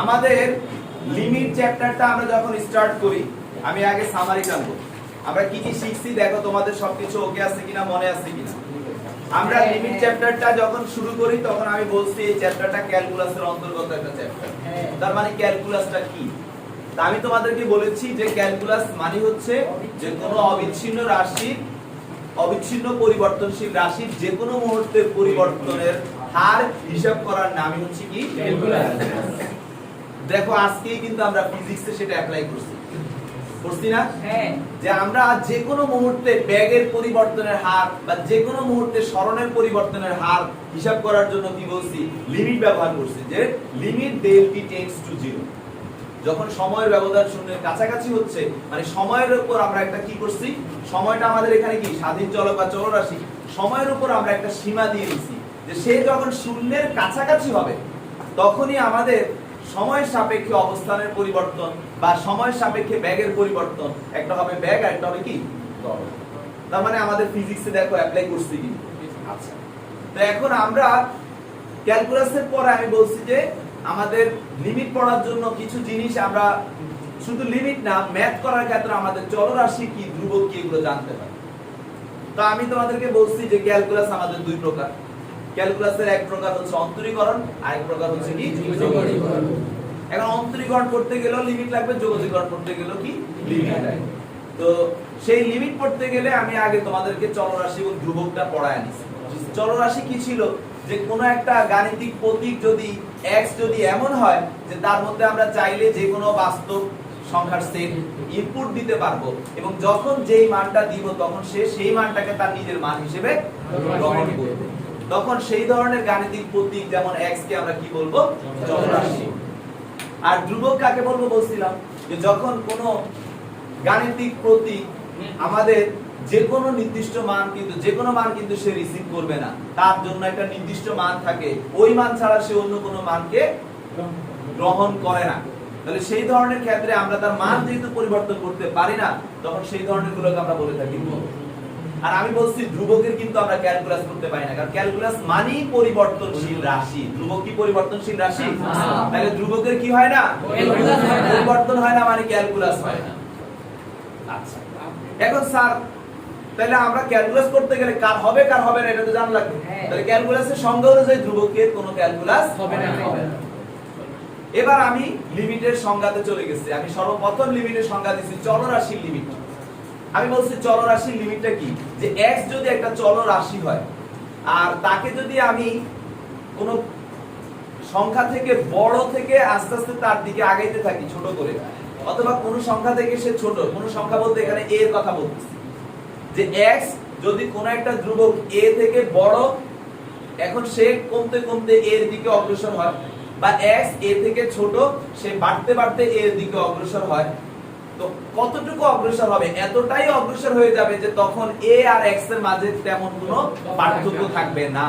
আমাদের লিমিট চ্যাপ্টারটা আমরা যখন স্টার্ট করি, আমি আগে সামারি টানবো। আমরা কি কি শিখছি দেখো, তোমাদের সবকিছু ওকে আছে কিনা, মনে আছে কিনা। আমরা লিমিট চ্যাপ্টারটা যখন শুরু করি তখন আমি বলছি এই চ্যাপ্টারটা ক্যালকুলাসের অন্তর্গত একটা চ্যাপ্টার। তার মানে ক্যালকুলাসটা কি? আমি তোমাদেরকে বলেছি যে ক্যালকুলাস মানে হচ্ছে যে কোনো অবিচ্ছিন্ন রাশির, অবিচ্ছিন্ন পরিবর্তনশীল রাশির যে কোনো মুহূর্তের পরিবর্তনের হার হিসাব করার নামই হচ্ছে কি ক্যালকুলাস। দেখো আজকেই কিন্তু আমরা ফিজিক্সে সেটা অ্যাপ্লাই করছি না? যে আমরা যে কোনো মুহূর্তে বেগের পরিবর্তনের হার বা যে কোনো মুহূর্তে সরণের পরিবর্তনের হার হিসাব করার জন্য কি বলছি, লিমিট ব্যবহার করছি। যে limit del t tends to 0, যখন সময়ের ব্যবধান শূন্যের কাছাকাছি হচ্ছে, মানে সময়ের উপর আমরা একটা কি করছি, সময়টা আমাদের এখানে কি স্বাধীন চলক বা চলরাশি, সময়ের উপর আমরা একটা সীমা দিয়ে দিচ্ছি যে সে যখন শূন্যের কাছাকাছি হবে তখনই আমাদের সময়ের সাপেক্ষে অবস্থানের পরিবর্তন বা সময়ের সাপেক্ষে ব্যাগের পরিবর্তন, একটা হবে ব্যাগ আর একটা হবে কি ত্বরণ। তার মানে আমাদের ফিজিক্সে দেখো অ্যাপ্লাই করছি কি। আচ্ছা, তো এখন আমরা ক্যালকুলাসের পরে আমি বলছি যে আমাদের লিমিট পড়ার জন্য কিছু জিনিস আমরা শুধু লিমিট না, ম্যাথ করার ক্ষেত্রে আমাদের চলরাশি কি, ধ্রুবক কি, এগুলো জানতে হবে। তো আমি তোমাদেরকে বলছি যে ক্যালকুলাস আমাদের দুই প্রকার। ক্যালকুলাসের এক প্রকার হচ্ছে অন্তরীকরণ, আরেক প্রকার হচ্ছে কি যোগজীকরণ। এখন অন্তরীকরণ করতে গেলেও লিমিট লাগবে, যোগজীকরণ করতে গেলেও কি লিমিট লাগবে। তো সেই লিমিট পড়তে গেলে আমি আগে তোমাদেরকে চলরাশি এবং ধ্রুবকটা পড়ায় আনিছি। চলরাশি কি ছিল, যে কোন একটা গাণিতিক প্রতীক যদি x যদি এমন হয় যে তার মধ্যে আমরা চাইলে যে কোনো বাস্তব সংখ্যার সেট ইনপুট দিতে পারবো এবং যখন যেই মানটা দিব তখন সে সেই মানটাকে তার নিজের মান হিসেবে গ্রহণ করবে, তখন সেই ধরনের গাণিতিক প্রতীক যেমন x কে আমরা কি বলবো, চলরাশি। আর ধ্রুবক কাকে বলবো বলছিলাম, যে যখন কোনো গাণিতিক প্রতীক আমাদের যে কোনো নির্দিষ্ট মান কিন্তু যে কোনো মান কিন্তু সে রিসিভ করবে না, তার জন্য একটা নির্দিষ্ট মান থাকে, ওই মান ছাড়া সে অন্য কোনো মানকে গ্রহণ করে না। তাহলে সেই ধরনের ক্ষেত্রে আমরা তার মান যেহেতু পরিবর্তন করতে পারি না, তখন সেই ধরনের গুলোকে আমরা বলে থাকি ধ্রুবক। আর আমি বলছি ধ্রুবকের কিন্তু আমরা ক্যালকুলাস করতে পারি না, কারণ ক্যালকুলাস মানেই পরিবর্তনশীল রাশি। ধ্রুবক কি পরিবর্তনশীল রাশি? তাহলে ধ্রুবকের কি হয় না, পরিবর্তন হয় না, মানে ক্যালকুলাস হয় না। আচ্ছা, এখন স্যার তাহলে আমরা ক্যালকুলাস করতে গেলে কার হবে কার হবে না এটা তো জানা লাগবে। তাহলে ক্যালকুলাসের সংজ্ঞা অনুযায়ী ধ্রুবকের কোনো ক্যালকুলাস হবে না। এবার আমি লিমিটের সংজ্ঞাতে চলে গেছি। আমি সর্বপ্রথম লিমিটের সংজ্ঞা দিয়েছি চলরাশির লিমিট। আমি বলছি চলরাশির লিমিটটা কি, যে x যদি একটা চলরাশি হয় আর তাকে যদি আমি কোন সংখ্যা থেকে বড় থেকে আস্তে আস্তে তার দিকে আগাইতে থাকি ছোট করে, অথবা কোন সংখ্যা থেকে সে ছোট, কোন সংখ্যা বলতে এখানে a এর কথা বলতেছি, যে x যদি কোন একটা ধ্রুবক a থেকে বড়, এখন সে কমতে কমতে a এর দিকে অগ্রসর হয়, বা x a থেকে ছোট, সে বাড়তে বাড়তে a এর দিকে অগ্রসর হয়, তো কতটুকু অগ্রসর হবে, এতটাই অগ্রসর হয়ে যাবে যে তখন a আর x এর মাঝে তেমন কোনো পার্থক্য থাকবে না।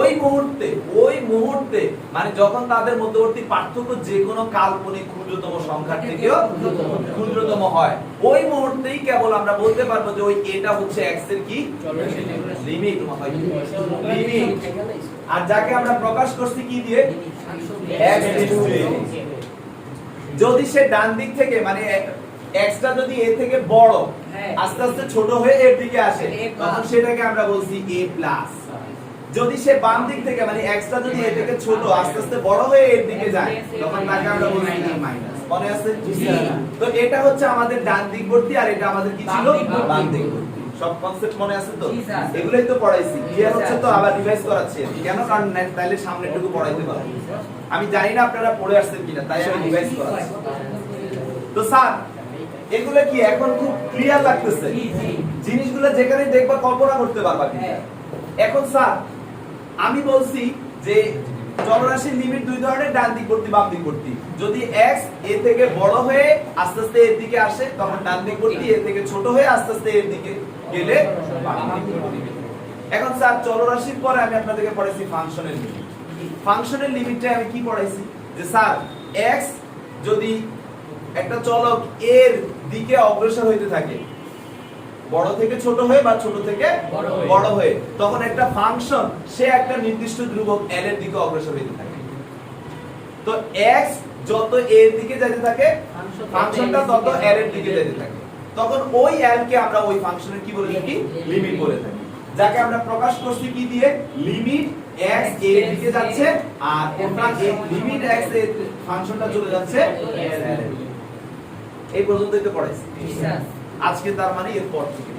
ওই মুহূর্তে মানে যখন তাদের মধ্যবর্তী পার্থক্য যে কোনো কাল্পনিক ক্ষুদ্রতম সংখ্যার থেকেও ক্ষুদ্রতম হয়, ওই মুহূর্তেই কেবল আমরা বলতে পারবো যে ওই এটা হচ্ছে x এর কি লিমিট। আর যাকে আমরা প্রকাশ করছি কি দিয়ে, x যদি সে ডান দিক থেকে মানে x টা যদি a থেকে বড় আস্তে আস্তে ছোট হয়ে এর দিকে আসে, তখন সেটাকে আমরা বলছি a+। যদি সে বাম দিক থেকে মানে x টা যদি a থেকে ছোট আস্তে আস্তে বড় হয়ে এর দিকে যায়, তখন তাকে আমরা বলছি a-। মনে আছে? তো এটা হচ্ছে আমাদের ডান দিকবর্তী আর এটা আমাদের কি ছিল, বাম দিকবর্তী। সব কনসেপ্ট মনে আছে তো? এগুলাই তো পড়াইছি। ক্লিয়ার হচ্ছে তো? আবার রিভাইজ করাচ্ছি। কেন? কারণ তাইলে সামনেটুকু পড়াইতে পারবো। আমি জানি না আপনারা পড়ে আসছেন কিনা, তাই আমি রিভাইজ করাচ্ছি। তো স্যার এগুলো কি এখন খুব ক্লিয়ার লাগতেছে? জিনিসগুলো যেখানে দেখবা কল্পনা করতে পারবা। এখন স্যার আমি বলছি যে চলরাশির লিমিট দুই ধরনের, ডান দিকবর্তী বাম দিকবর্তী। যদি x a থেকে বড় হয়ে আস্তে আস্তে এর দিকে আসে, তখন ডান দিকবর্তী, a থেকে ছোট হয়ে আস্তে আস্তে এর দিকে গেলে বাম দিকবর্তী। এখন স্যার চলরাশির পরে আমি আপনাদেরকে পড়াইছি ফাংশনের লিমিট। ফাংশনের লিমিটটা আমি কি পড়াইছি, যে স্যার x যদি একটা চলক এর দিকে অগ্রসর হইতে থাকে, বড় থেকে ছোট হয়ে বা ছোট থেকে বড় হয়ে, তখন একটা ফাংশন সে একটা নির্দিষ্ট ধ্রুবক l এর দিকে অগ্রসর হইতে থাকে। তো x যত a এর দিকে যেতে থাকে ফাংশনটা তত l এর দিকে যেতে থাকে, তখন ওই l কে আমরা ওই ফাংশনের কি বলে থাকি, লিমিট বলে থাকি, যাকে আমরা প্রকাশ করছি কি দিয়ে, লিমিট x a এর দিকে যাচ্ছে আর ওটা লিমিট x এর ফাংশনটা চলে যাচ্ছে l এর দিকে। এই পর্যন্তই তো পড়াইছি আজকে, তার মানে এরপর থেকে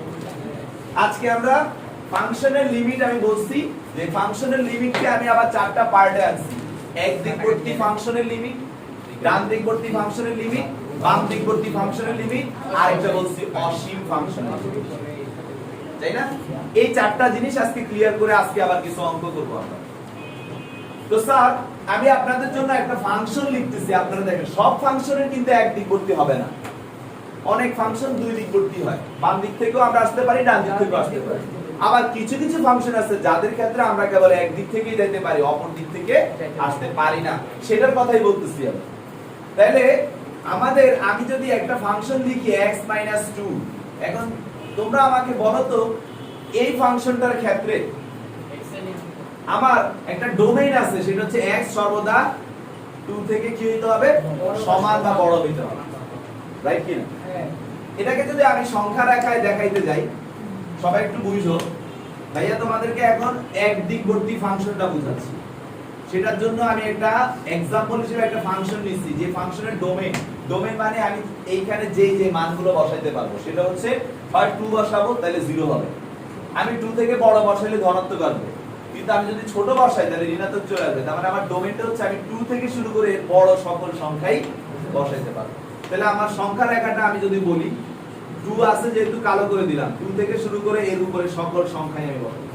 আজকে আমরা ফাংশনের লিমিট, আমি বলছি যে ফাংশনের লিমিটকে আমি আবার চারটা পার্টে আনছি। এক দিকবর্তী ফাংশনের লিমিট, ডান দিকবর্তী ফাংশনের লিমিট, বাম দিকবর্তী ফাংশনের লিমিট, আর একটা বলছি অসীম ফাংশনের লিমিট, তাই না? এই চারটা জিনিস আজকে ক্লিয়ার করে আজকে আবার কিছু অঙ্ক করব আমরা। তো স্যার আমি আপনাদের জন্য একটা ফাংশন লিখতেছি, আপনারা দেখেন সব ফাংশনের কিন্তু এক দিকবর্তী হবে না, অনেক ফাংশন দুই দিকবর্তী হয়, বাম দিক থেকেও আমরা আসতে পারি, ডান দিক থেকেও আসতে পারি। আবার কিছু কিছু ফাংশন আছে যাদের ক্ষেত্রে আমরা কেবল এক দিক থেকেই যেতে পারি, অপর দিক থেকে আসতে পারি না, সেটার কথাই বলতেছি আমি। তাহলে আমাদের, আমি যদি একটা ফাংশন লিখি x - 2, এখন তোমরা আমাকে বলো তো এই ফাংশনটার ক্ষেত্রে আমার একটা ডোমেইন আছে, সেটা হচ্ছে x সর্বদা 2 থেকে কি হইতে হবে, সমান বা বড় হইতে হবে, রাইট কি না? এটাকে যদি আমি সংখ্যা রেখায় দেখাইতে যাই, সবাই একটু বুঝো ভাইয়া, তোমাদেরকে এখন এক দিকবর্তী ফাংশনটা বুঝাচ্ছি। সেটার জন্য আমি একটা एग्जांपल হিসেবে একটা ফাংশন নিচ্ছি, যে ফাংশনের ডোমেইন, ডোমেইন মানে আমি এইখানে যেই যে মানগুলো বসাইতে পারবো, সেটা হচ্ছে হয় 2 বসাবো তাহলে 0 হবে, আমি 2 থেকে বড় বসাইলে ধনাত্মক আসবে, কিন্তু আমি যদি ছোট বসাই তাহলে ঋণাত্মক চলে আসবে। তার মানে আমার ডোমেইনটা হচ্ছে আমি 2 থেকে শুরু করে বড় সকল সংখ্যাই বসাইতে পারবো। তাহলে আমার সংখ্যা রেখাটা আমি যদি বলি, 2 আছে যেহেতু কালো করে দিলাম, 2 থেকে শুরু করে এর উপরে সকল সংখ্যাই আমি বসাবো।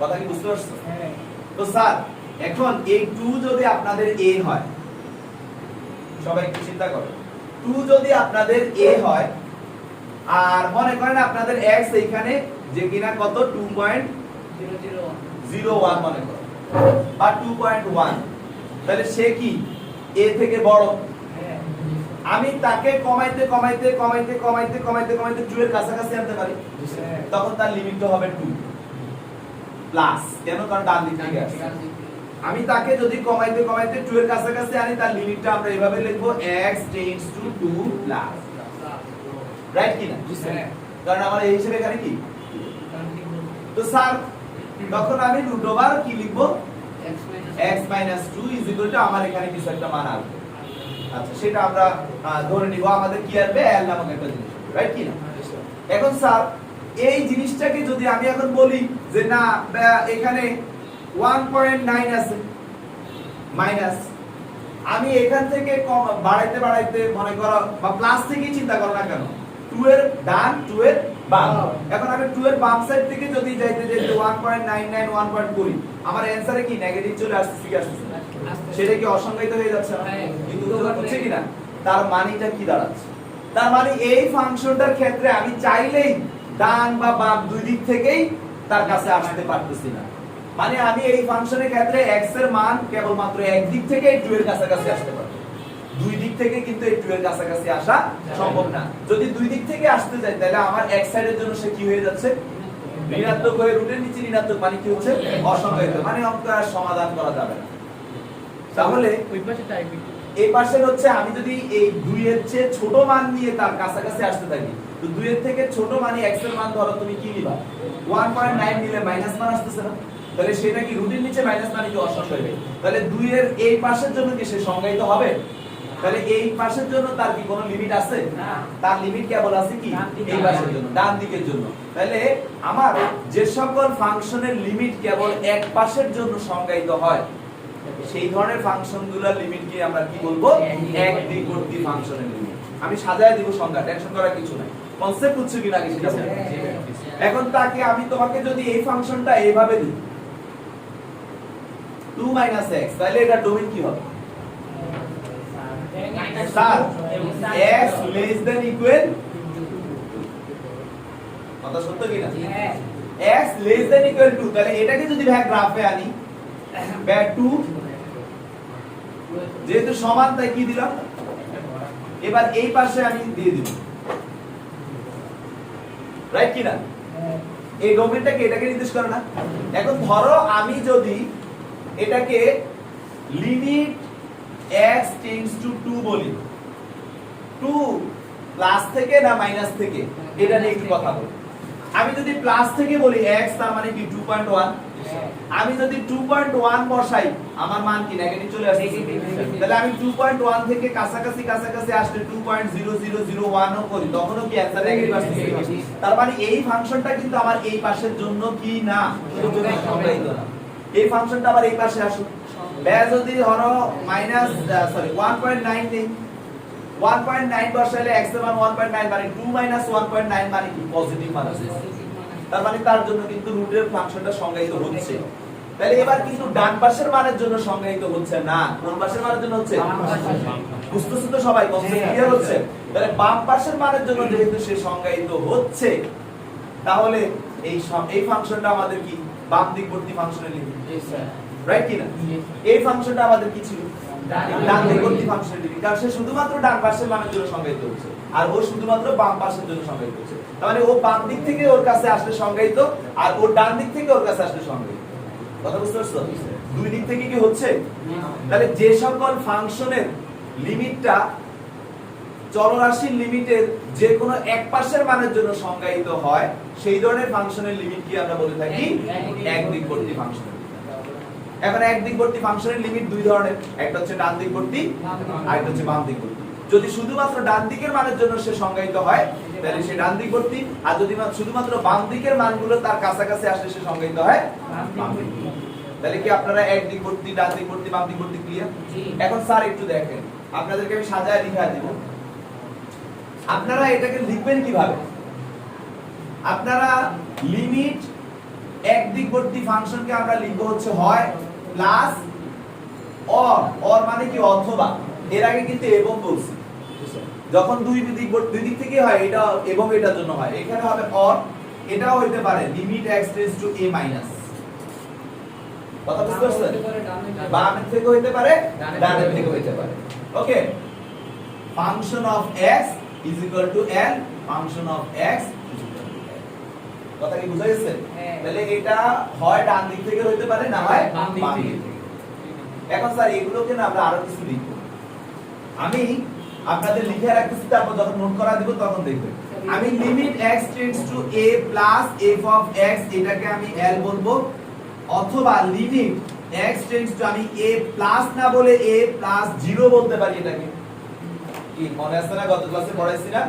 কথা কি বুঝতে পারছো? তো স্যার এখন এই 2 যদি আপনাদের a হয়, সবাই একটু চিন্তা করো, 2 যদি আপনাদের a হয়, আর মনে করেন আপনাদের x এখানে যে কিনা কত 2.001 মনে করো, বা 2.1, তাহলে সে কি a থেকে বড়, আমি তাকে কমাইতে কমাইতে কমাইতে কমাইতে কমাইতে কমাইতে 2 এর কাছাকাছি আনতে পারি, তখন তার লিমিটটা হবে 2 প্লাস, কেন? কারণ ডান দিক থেকে আসছে। আমি তাকে যদি কমাইতে কমাইতে 2 এর কাছাকাছি আনি, তার লিমিটটা আমরা এভাবে লিখবো x tends two 2 plus, right কি না? কারণ আমার এই হিসেবে এখানে কি, তো স্যার তখন আমি রুট ওভার কি লিখবো, x - 2 ইজ ইকুয়াল টু আমার এখানে কিছু একটা মান আসবে। আচ্ছা, সেটা আমরা ধরে নিব, আমাদের কি আসবে, l নামক একটা জিনিস, রাইট কি না? এখন স্যার এই জিনিসটাকে যদি আমি এখন বলি যে না এখানে 1.9 আছে মাইনাস, আমি এখান থেকে বাড়াইতে বাড়াইতে মনে করো বা প্লাস থেকে চিন্তা করো না কেন, 2 এর ডান 2 এর বাম, এখন আমি 2 এর বাম সাইড থেকে যদি যাইতে যাইতে 1.99 1 করি, আমার অ্যানসারে কি নেগেটিভ চলে আসছে, কি আসছে, সেটা কি অসংজ্ঞায়িত হয়ে যাচ্ছে না? কিন্তু হচ্ছে কি না, তার মানেটা কি দাঁড়াচ্ছে, তার মানে এই ফাংশনটার ক্ষেত্রে আমি চাইলেই ডান বা বাম দুই দিক থেকেই তার কাছে আসতে পারতেছি না, মানে আমি এই ফাংশনের ক্ষেত্রে x এর মান কেবলমাত্র এক দিক থেকে 2 এর কাছাকাছি আসতে পারবো, দুই দিক থেকে কিন্তু এই 2 এর কাছাকাছি আসা সম্ভব না। যদি দুই দিক থেকে আসতে যায় তাহলে আমার এক সাইডের জন্য সে কি হয়ে যাচ্ছে, ঋণাত্মক হয়ে, রুটের নিচে ঋণাত্মক, মানে কি হচ্ছে, অসংজ্ঞায়িত, মানে অঙ্ক আর সমাধান করা যাবে না। তাহলে ওই পাশে টাইপিং, এই পাশে হচ্ছে আমি যদি এই 2 এর চেয়ে ছোট মান নিয়ে তার কাছাকাছি আসতে থাকি, তো 2 এর থেকে ছোট মানে x এর মান ধরো তুমি কি নিবা, 1.9 নিলে মাইনাস মান আসতেছে না, তাহলে সেটা কি রুটের নিচে মাইনাস মানে কি অসংজ্ঞায়িত, তাহলে 2 এর এই পাশের জন্য কি সে সংজ্ঞায়িত হবে? তাহলে এই পাশের জন্য তার কি কোনো লিমিট আছে না, তার লিমিট কেবল আছে কি এই পাশের জন্য, ডান দিকের জন্য। তাহলে আমার যে সকল ফাংশনের লিমিট কেবল এক পাশের জন্য সংজ্ঞায়িত হয়, সেই ধরনের ফাংশনগুলোর লিমিটকে আমরা কি বলবো, এক দিকবর্তী ফাংশনের লিমিট। আমি সাজায় দিব সংজ্ঞা, টেনশন করার কিছু নাই, কনসেপ্ট হচ্ছে কিনা কি সেটা। এখন তাকে আমি তোমাকে যদি এই ফাংশনটা এইভাবে দিই 2 - x, তাহলে এটা ডোমেইন কি হবে sir, x less than equal, কথা সত্য কিনা, x লেস দ্যান ইকুয়াল 2, তাহলে এটাকে যদি ভাই গ্রাফে আনি, ব্যাক 2 যেহেতু সমান তাই কি দিলাম, এবার এই পাশে আমি দিয়ে দিব, রাইট কি না? এই ডোমেইনটাকে এটাকে নির্দেশ করে না। এখন ধরো আমি যদি এটাকে লিমিট x টেন্ডস টু 2 বলি 2 প্লাস থেকে না মাইনাস থেকে এটা নিয়ে একটু কথা বলি। আমি যদি প্লাস থেকে বলি x তার মানে কি 2.1, আমি যদি 2.1 বসাই আমার মান কি নেগেটিভ চলে আসছে, তাহলে আমি 2.1 থেকে কাছাকাছি কাছাকাছি আসলে 2.0001 ও করি তখনও কি অ্যানসার নেগেটিভ আসছে। তার মানে এই ফাংশনটা কিন্তু আমার এই পাশের জন্য কি না, সংজ্ঞায়িত না। এই ফাংশনটা আবার এই পাশে আসুক, ব্যয় যদি ধরো মাইনাস 1.9 নেই, 1.9 বসালে x এর মান 1.9 মানে 2 1.9 মানে কি পজিটিভ মান আছে। তার মানে তার জন্য কিন্তু রুটের ফাংশনটা সংজ্ঞায়িত হচ্ছে। তাহলে এবার কিন্তু ডান পাশের মানের জন্য সংজ্ঞায়িত হচ্ছে না, কোন পাশের মানের জন্য হচ্ছে? বুঝতেছো তো সবাই, কনসেপ্ট ক্লিয়ার হচ্ছে? তাহলে বাম পাশের মানের জন্য যেহেতু সে সংজ্ঞায়িত হচ্ছে, তাহলে এই ফাংশনটা আমাদের কি বাম দিকবর্তী ফাংশনে লিখি, রাইট কি না? এই ফাংশনটা আমাদের কি ছিল? ডান দিকবর্তী ফাংশনে লিখি, কারণ সে শুধুমাত্র ডান পাশের মানের জন্য সংজ্ঞায়িত হচ্ছে আর ও শুধুমাত্র বাম পাশের জন্য সংজ্ঞায়িত হচ্ছে। তার মানে ও বাম দিক থেকে ওর কাছে আসলে সংজ্ঞায়িত আর ও ডান দিক থেকে ওর কাছে আসলে সংজ্ঞায়িত। কথা বুঝতে পারছো? দুই দিক থেকে কি হচ্ছে? তাহলে যে সকল ফাংশনের লিমিটটা চলরাশির লিমিটের যে কোনো এক পাশের মানের জন্য সংজ্ঞায়িত হয় সেই ধরনের ফাংশনের লিমিট কি আমরা বলে থাকি? এক দিকবর্তী ফাংশন। এখন এক দিকবর্তী ফাংশনের লিমিট দুই ধরনের, একটা হচ্ছে ডান দিকবর্তী আর একটা হচ্ছে বাম দিকবর্তী। যদি শুধুমাত্র ডান দিকের মানের জন্য সে সংজ্ঞায়িত হয় তাহলে সে ডান দিকবর্তী, আর যদি শুধুমাত্র বাম দিকের মানগুলো তার কাছাকাছি আসলে সে সংজ্ঞায়িত হয় বাম দিকবর্তী। তাহলে কি আপনারা এক দিকবর্তী, ডান দিকবর্তী, বাম দিকবর্তী ক্লিয়ার? এখন স্যার একটু দেখেন, আপনাদেরকে আমি সাজায় লিখা দেব, আপনারা এটাকে লিখবেন কিভাবে? আপনারা লিমিট এক দিকবর্তী ফাংশনকে আমরা লিখব হচ্ছে হয় প্লাস অর মানে কি অথবা, এর আগে কিন্তু এবং বলছি, যখন দুই দিক থেকে হয় এটা এবং এটার জন্য হয়, এখানে হবে অর, এটাও হইতে পারে limit x tends to a minus. কথা বুঝতে পারছেন? বাম দিক থেকে হইতে পারে, ডান দিক থেকে হইতে পারে। Okay, function of x is equal to l, function of x is equal to l। কথা কি বুঝা গেছে? তাহলে এটা হয় ডান দিক থেকে হইতে পারে না হয় বাম দিক থেকে। এখন স্যার এগুলোকে না আমরা আরো কিছু লিখব, আমি আপনাদের লিখে রাখতেছি, তারপর যখন নোট করা দিব তখন দেখবেন। আমি limit x tends to a plus f of x এটাকে আমি l বলবো, অথবা লিমিট x টেন্ডস টু আমি a প্লাস না বলে a প্লাস 0 বলতে পারি। এটাকে কি মনে আছে না গত ক্লাসে পড়াইছি না?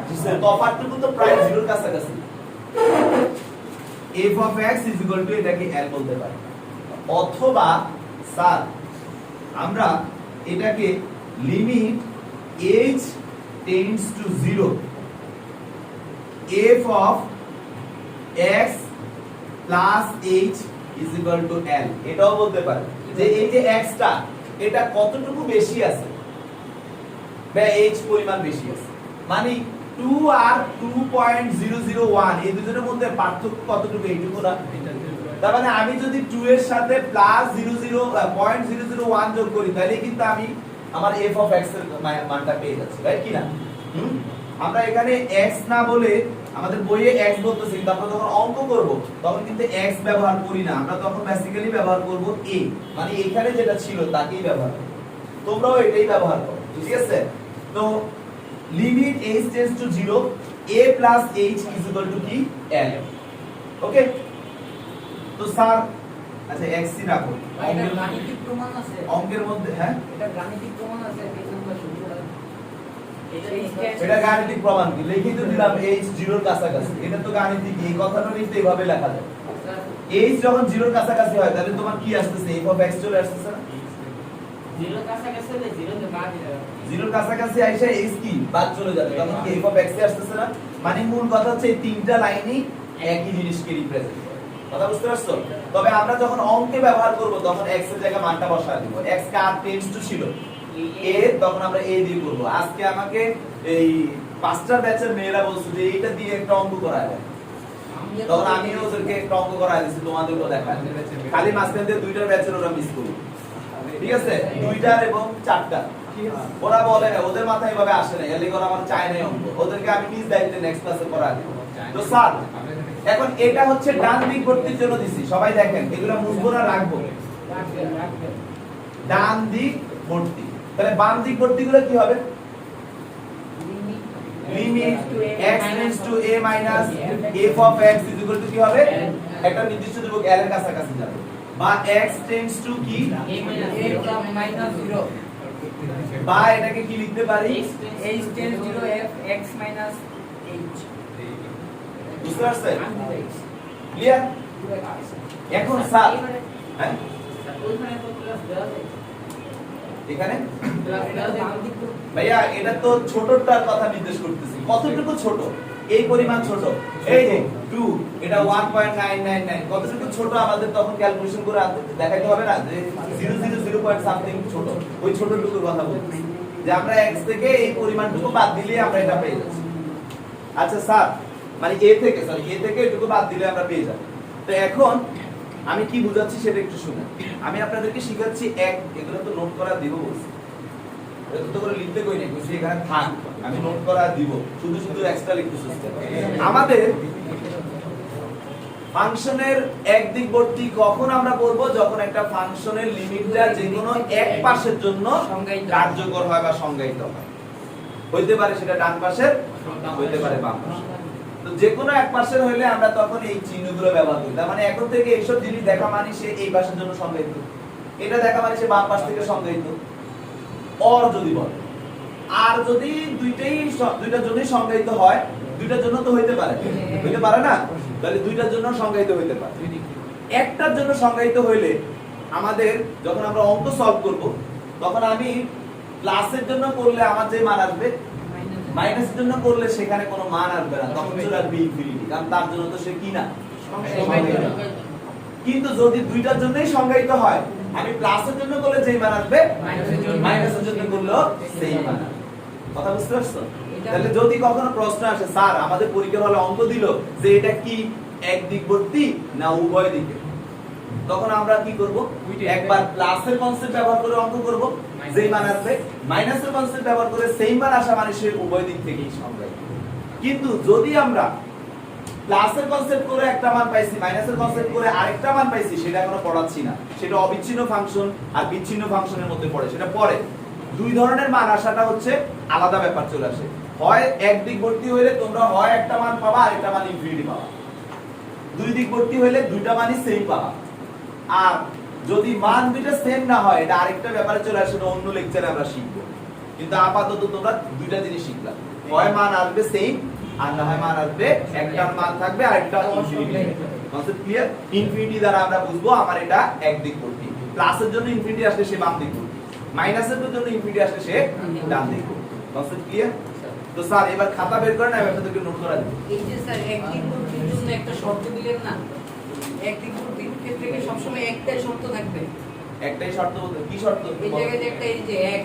তফাৎটুকু তো প্রায় 0 এর কাছাকাছি। f of x is equal to এটাকে l বলতে পারি, অথবা স্যার আমরা এটাকে limit h tends to 0 f of x plus h is equal to l এটাও বলতে পারি, যে এই যে x টা এটা কতটুকু বেশি আছে বা h পরিমাণ বেশি আছে, মানে 2 আর 2.001 এই দুটোর মধ্যে পার্থক্য কতটুকু, এইটুকু না? তার মানে আমি যদি 2 এর সাথে প্লাস 0.001 যোগ করি তাহলে কিন্তু আমি আমার f অফ x এর মানটা পেয়ে যাচ্ছি, রাইট কি না? আমরা এখানে x না বলে আমাদের বইয়ে x বলতেছি, কিন্তু আমরা যখন অঙ্ক করব তখন কিন্তু x ব্যবহার করি না, আমরা তখন বেসিক্যালি ব্যবহার করব a, মানে এখানে যেটা ছিল তাকেই ব্যবহার করব। তোমরাও এটাই ব্যবহার করো, ঠিক আছে? তো limit h tends to 0 a plus h is equal to কি l। ওকে, তো স্যার আচ্ছা x সি রাখো, এটা গাণিতিক প্রমাণ আছে অঙ্কের মধ্যে, হ্যাঁ এটা গাণিতিক প্রমাণ আছে, পেজ নাম্বার 17 এটা গাণিতিক প্রমাণ কি লিখে তো দিলাম h 0 এর কাছাকাছি, এটা তো গাণিতিক, এই কথাটা লিখতে এইভাবে লেখা যায়। h যখন 0 এর কাছাকাছি হয় তাহলে তোমার কি আসতেছে, f অফ x চলে আসতেছে না? 0 এর কাছাকাছি হলে 0 তে বাদ দিতে হবে, 0 এর কাছাকাছি আইসা h কি বাদ চলে যাবে, তখন কি f অফ x এ আসতেছে না? মানে মূল কথা হচ্ছে এই তিনটা লাইনই একই জিনিসকে রিপ্রেজেন্ট করে। কথা বুঝতে পারছো? তবে আমরা যখন অঙ্কে ব্যবহার করব তখন x এর জায়গায় মানটা বসায় দিব, x কার টেন্ডস টু ছিল a, তখন আমরা a দিয়ে করব। আজকে আমাকে এই পাঁচটা ব্যাচের মেয়েরা বলছে যে এইটা দিয়ে একটা অঙ্ক করায় দেয়, তখন আমিও ওদেরকে একটা অঙ্ক করায় দিছি, তোমাদেরকেও দেখায়, খালি মাঝখান দিয়ে দুইটার ব্যাচের ওরা মিস করবে, ঠিক আছে? দুইটার এবং চারটা ওরা বলে ওদের মাথায় এভাবে আসে না, এর ওরা আমার চায় নাই অঙ্ক, ওদেরকে আমি নিজ দায়িত্বে নেক্সট ক্লাসে করায় দেব। তো স্যার এখন এটা হচ্ছে ডান দিক ভর্তির জন্য দিছি, সবাই দেখেন এগুলো মুছবো না রাখবো? ডান দিক ভর্তি। তাহলে বাম দিক ভর্তি গুলো কি হবে? Limit x tends to a minus f of x is equal to কি হবে? একটা নির্দিষ্ট ধ্রুবক l এর কাছাকাছি যাবে, বা x টেন্ডস টু কি a minus 0 বা এটাকে কি লিখতে পারি? h tends 0 f x minus h বুঝতে পারছেন? ক্লিয়ার? এখন স্যার হ্যাঁ ওইখানে তো প্লাস দেওয়া যায় এখানে প্লাস দেওয়া যায় ভাইয়া এটা তো ছোটটার কথা নির্দেশ করতেছি। কতটুকু ছোট? এই পরিমাণ ছোট। এই যে 2 এটা 1.999 কতটুকু ছোট আমাদের তখন ক্যালকুলেশন করে দেখাইতে হবে না যে 0.0 পয়েন্ট সামথিং ছোট। ওই ছোটটুকুর কথা বলছি যে আমরা x থেকে এই পরিমাণটুকু বাদ দিলে আমরা এটা পেয়ে যাচ্ছি। আচ্ছা স্যার মানে a থেকে এটুকু বাদ দিলে আমরা পেয়ে যাব। তো এখন আমি কি বুঝাচ্ছি সেটা একটু শুনুন। আমি আপনাদেরকে শিখাচ্ছি এক, এগুলো তো নোট করা দিব বলছি, এটা তো করে লিখতে কই নাই, বলছি এখানে থাক, আমি নোট করা দিব, শুধু শুধু এক্সট্রা লিখতেছি। আমাদের ফাংশনের একদিকবর্তী কখন আমরা বলবো? যখন একটা ফাংশনের লিমিটটা যে কোনো এক পাশের জন্য কার্যকর হয় বা সংজ্ঞায়িত হয়। হইতে পারে সেটা ডান পাশের, হইতে পারে বাম পাশের। তো যে কোনো এক পাশের হইলে আমরা তখন এই চিহ্নগুলো ব্যবহার করি। তার মানে এখন থেকে এইসব জিনিস দেখা মানে সে এই পাশের জন্য সংজ্ঞায়িত, এটা দেখা মানে সে বাম পাশ থেকে সংজ্ঞায়িত। অর যদি বলে, আর যদি দুইটার জন্যই সংজ্ঞায়িত হয়, দুইটার জন্য তো হইতে পারে না, তাহলে দুইটার জন্য সংজ্ঞায়িত হইতে পারে। একটার জন্য সংজ্ঞায়িত হইলে আমাদের যখন আমরা অঙ্ক সলভ করব তখন আমি প্লাসের জন্য করলে আমার যে মান আসবে, মাইনাসের জন্য করলে সেখানে কোনো মান আসবে না, তখন চলে আসবে ইনফিনিটি, কারণ তার জন্য তো সে কি না সংজ্ঞায়িত। কিন্তু যদি দুইটার জন্যই সংজ্ঞায়িত হয়, আমি প্লাসের জন্য করলে যেই মান আসবে, মাইনাসের জন্য করলেও সেই মান আসবে। কথা বুঝতে পারছো? তাহলে যদি কখনো প্রশ্ন আসে, স্যার আমাদের পরীক্ষার হলে অঙ্ক দিল যে এটা কি একদিকবর্তী না উভয় দিকে, তখন আমরা কি করব? একবার প্লাসের কনসেপ্ট ব্যবহার করে অঙ্ক করব, যেই মান আসবে, মাইনাসের কনসেপ্ট ব্যবহার করে সেই মান আসা মানে সে উভয় দিক থেকেই সংজ্ঞায়িত। কিন্তু যদি আমরা প্লাসের কনসেপ্ট করে একটা মান পাইছি, মাইনাসের কনসেপ্ট করে আরেকটা মান পাইছি, সেটা এখনো পড়াচ্ছি না, সেটা অবিচ্ছিন্ন ফাংশন আর বিচ্ছিন্ন ফাংশনের মধ্যে পড়ে, সেটা পরে। দুই ধরনের মান আসাটা হচ্ছে আলাদা ব্যাপার চলে আসে। হয় এক দিক ভর্তি হইলে তোমরা হয় একটা মান পাবা আর একটা মান ইনফিনিটি পাবা, দুই দিক ভর্তি হইলে দুইটা মানই সেম পাবা। আর যদি মান দুইটা সেম না হয়, এটা আরেকটা ব্যাপারে চলে আসে, অন্য লেকচারে আমরা শিখবো। কিন্তু আপাতত তোমরা দুইটা জিনিস শিখলা, হয় মান আসবে সেম আর না হয় মান আসবে একটা মান থাকবে আর একটা ইনফিনিটি। Concept clear? ইনফিনিটি দ্বারা আমরা বুঝবো আমার এটা এক দিক ভর্তি, প্লাসের জন্য ইনফিনিটি আসলে সে বাম দিক ভর্তি, মাইনাসের জন্য ইনফিনিটি আসলে সে ডান দিক ভর্তি। Concept clear? তো স্যার এবার খাতা বের করেন, আমি আপনাদেরকে নোট করা দিই। এই যে স্যার একদিক ভর্তির জন্য একটা শর্ত দিলেন না, একদিক ভর্তির ক্ষেত্রে কি সবসময় একটাই শর্ত থাকবে? একটাই শর্ত বলতে কি শর্ত? এই জায়গায় যে একটা এই যে x,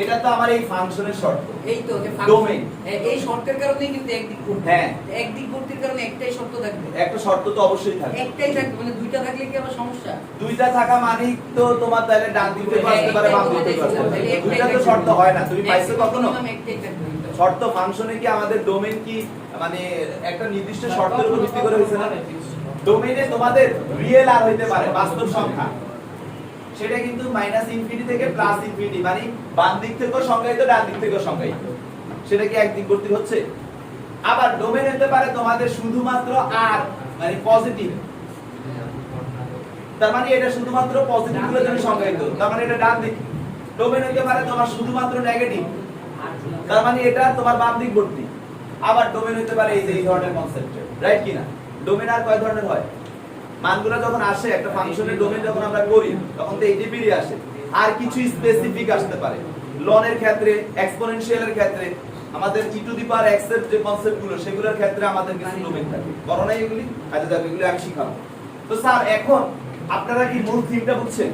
এটা তো আমার এই ফাংশনের শর্ত, এই তো যে ডোমেইন, এই শর্তের কারণেই কিন্তু একদিক ভর্তি। হ্যাঁ, একদিক ভর্তির কারণে একটাই শর্ত থাকবে, একটা শর্ত তো অবশ্যই থাকবে। একটাই থাকবে, মানে দুইটা থাকলে কি আবার সমস্যা? দুইটা থাকা মানে তো তোমার তাহলে ডান দিক থেকে আসতে পারে, বাম দিক থেকে আসতে পারে, দুইটা তো শর্ত হয় না। তুমি পাইছো কখনো একটাই থাকবে শর্ত? ফাংশনে কি আমাদের ডোমেইন কি মানে একটা নির্দিষ্ট শর্তের উপর ভিত্তি করে হইছে না? ডোমেইনে তোমাদের রিয়েল আর হইতে পারে বাস্তব সংখ্যা, সেটা কিন্তু মাইনাস ইনফিনিটি থেকে প্লাস ইনফিনিটি, মানে বাম দিক থেকেও সংজ্ঞায়িত, ডান দিক থেকেও সংজ্ঞায়িত, সেটা কি একদিক ভর্তি হচ্ছে? আবার ডোমেইন হতে পারে তোমাদের শুধুমাত্র আর মানে পজিটিভ, তার মানে এটা শুধুমাত্র পজিটিভ গুলোর জন্য সংজ্ঞায়িত, তার মানে এটা ডান দিক। ডোমেইন হতে পারে তোমার শুধুমাত্র নেগেটিভ, তার মানে এটা তোমার বাম দিক ভর্তি। আবার ডোমেইন হতে পারে এই যে এই ধরনের কনসেপ্ট, রাইট কিনা? ডোমেইন আর কয় ধরনের হয়? মানগুলো যখন আসে একটা ফাংশনের ডোমেইন যখন আমরা করি তখন তো এইটি বেরিয়ে আসে, আর কিছু স্পেসিফিক আসতে পারে। লনের ক্ষেত্রে, এক্সপোনেনশিয়ালের ক্ষেত্রে, আমাদের e two the power x এর যে কনসেপ্টগুলো সেগুলোর ক্ষেত্রে আমাদের কিছু ডোমেইন থাকে। করো না এগুলি? আচ্ছা দেখো এগুলো আমি শিখাবো। তো স্যার এখন আপনারা কি মূল থিমটা বুঝছেন?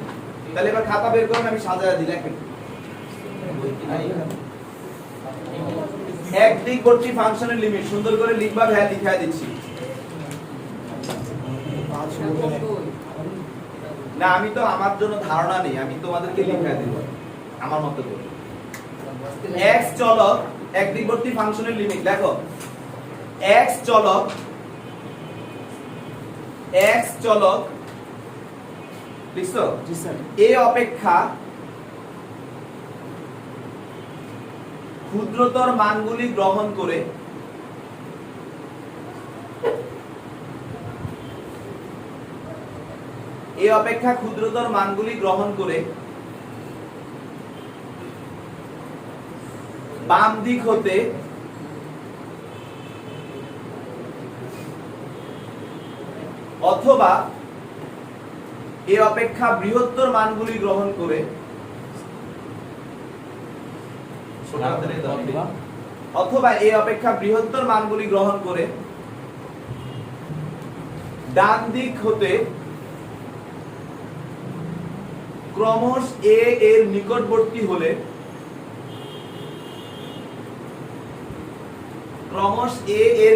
তাহলে এবার খাতা বের করুন, আমি সাজায়া দিই, লেখেন। একদিক ভর্তি ফাংশনের লিমিট সুন্দর করে লিখবা, ভাইয়া লিখায় দিচ্ছি। না আমি তো আমার জন্য ধারণা নেই, আমি তোমাদেরকে লিখায় দেব আমার মতো করে। x চলক একদিকবর্তী ফাংশনের লিমিট লেখো। x চলক লিখছো? জি স্যার। a অপেক্ষা ক্ষুদ্রতর মানগুলি গ্রহণ করে এ অপেক্ষা ক্ষুদ্রতর মানগুলি গ্রহণ করে বাম দিক হতে অথবা এ অপেক্ষা বৃহত্তর মানগুলি গ্রহণ করে অথবা এ অপেক্ষা বৃহত্তর মানগুলি গ্রহণ করে ডান দিক হতে ক্রমশ এ এর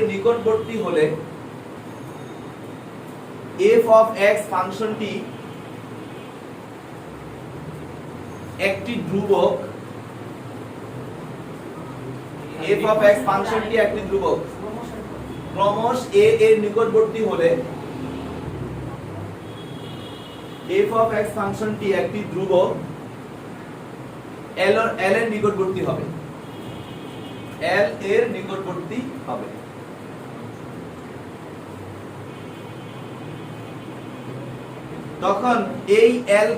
নিকটবর্তী হলে f of x ফাংশনটি একটি ধ্রুবক f of x ফাংশনটি একটি ধ্রুবক ক্রমশ a এর নিকটবর্তী হলে f of x ফাংশনটি একটি ধ্রুবক l এর নিকটবর্তী হবে l এর নিকটবর্তী হবে তখন এই l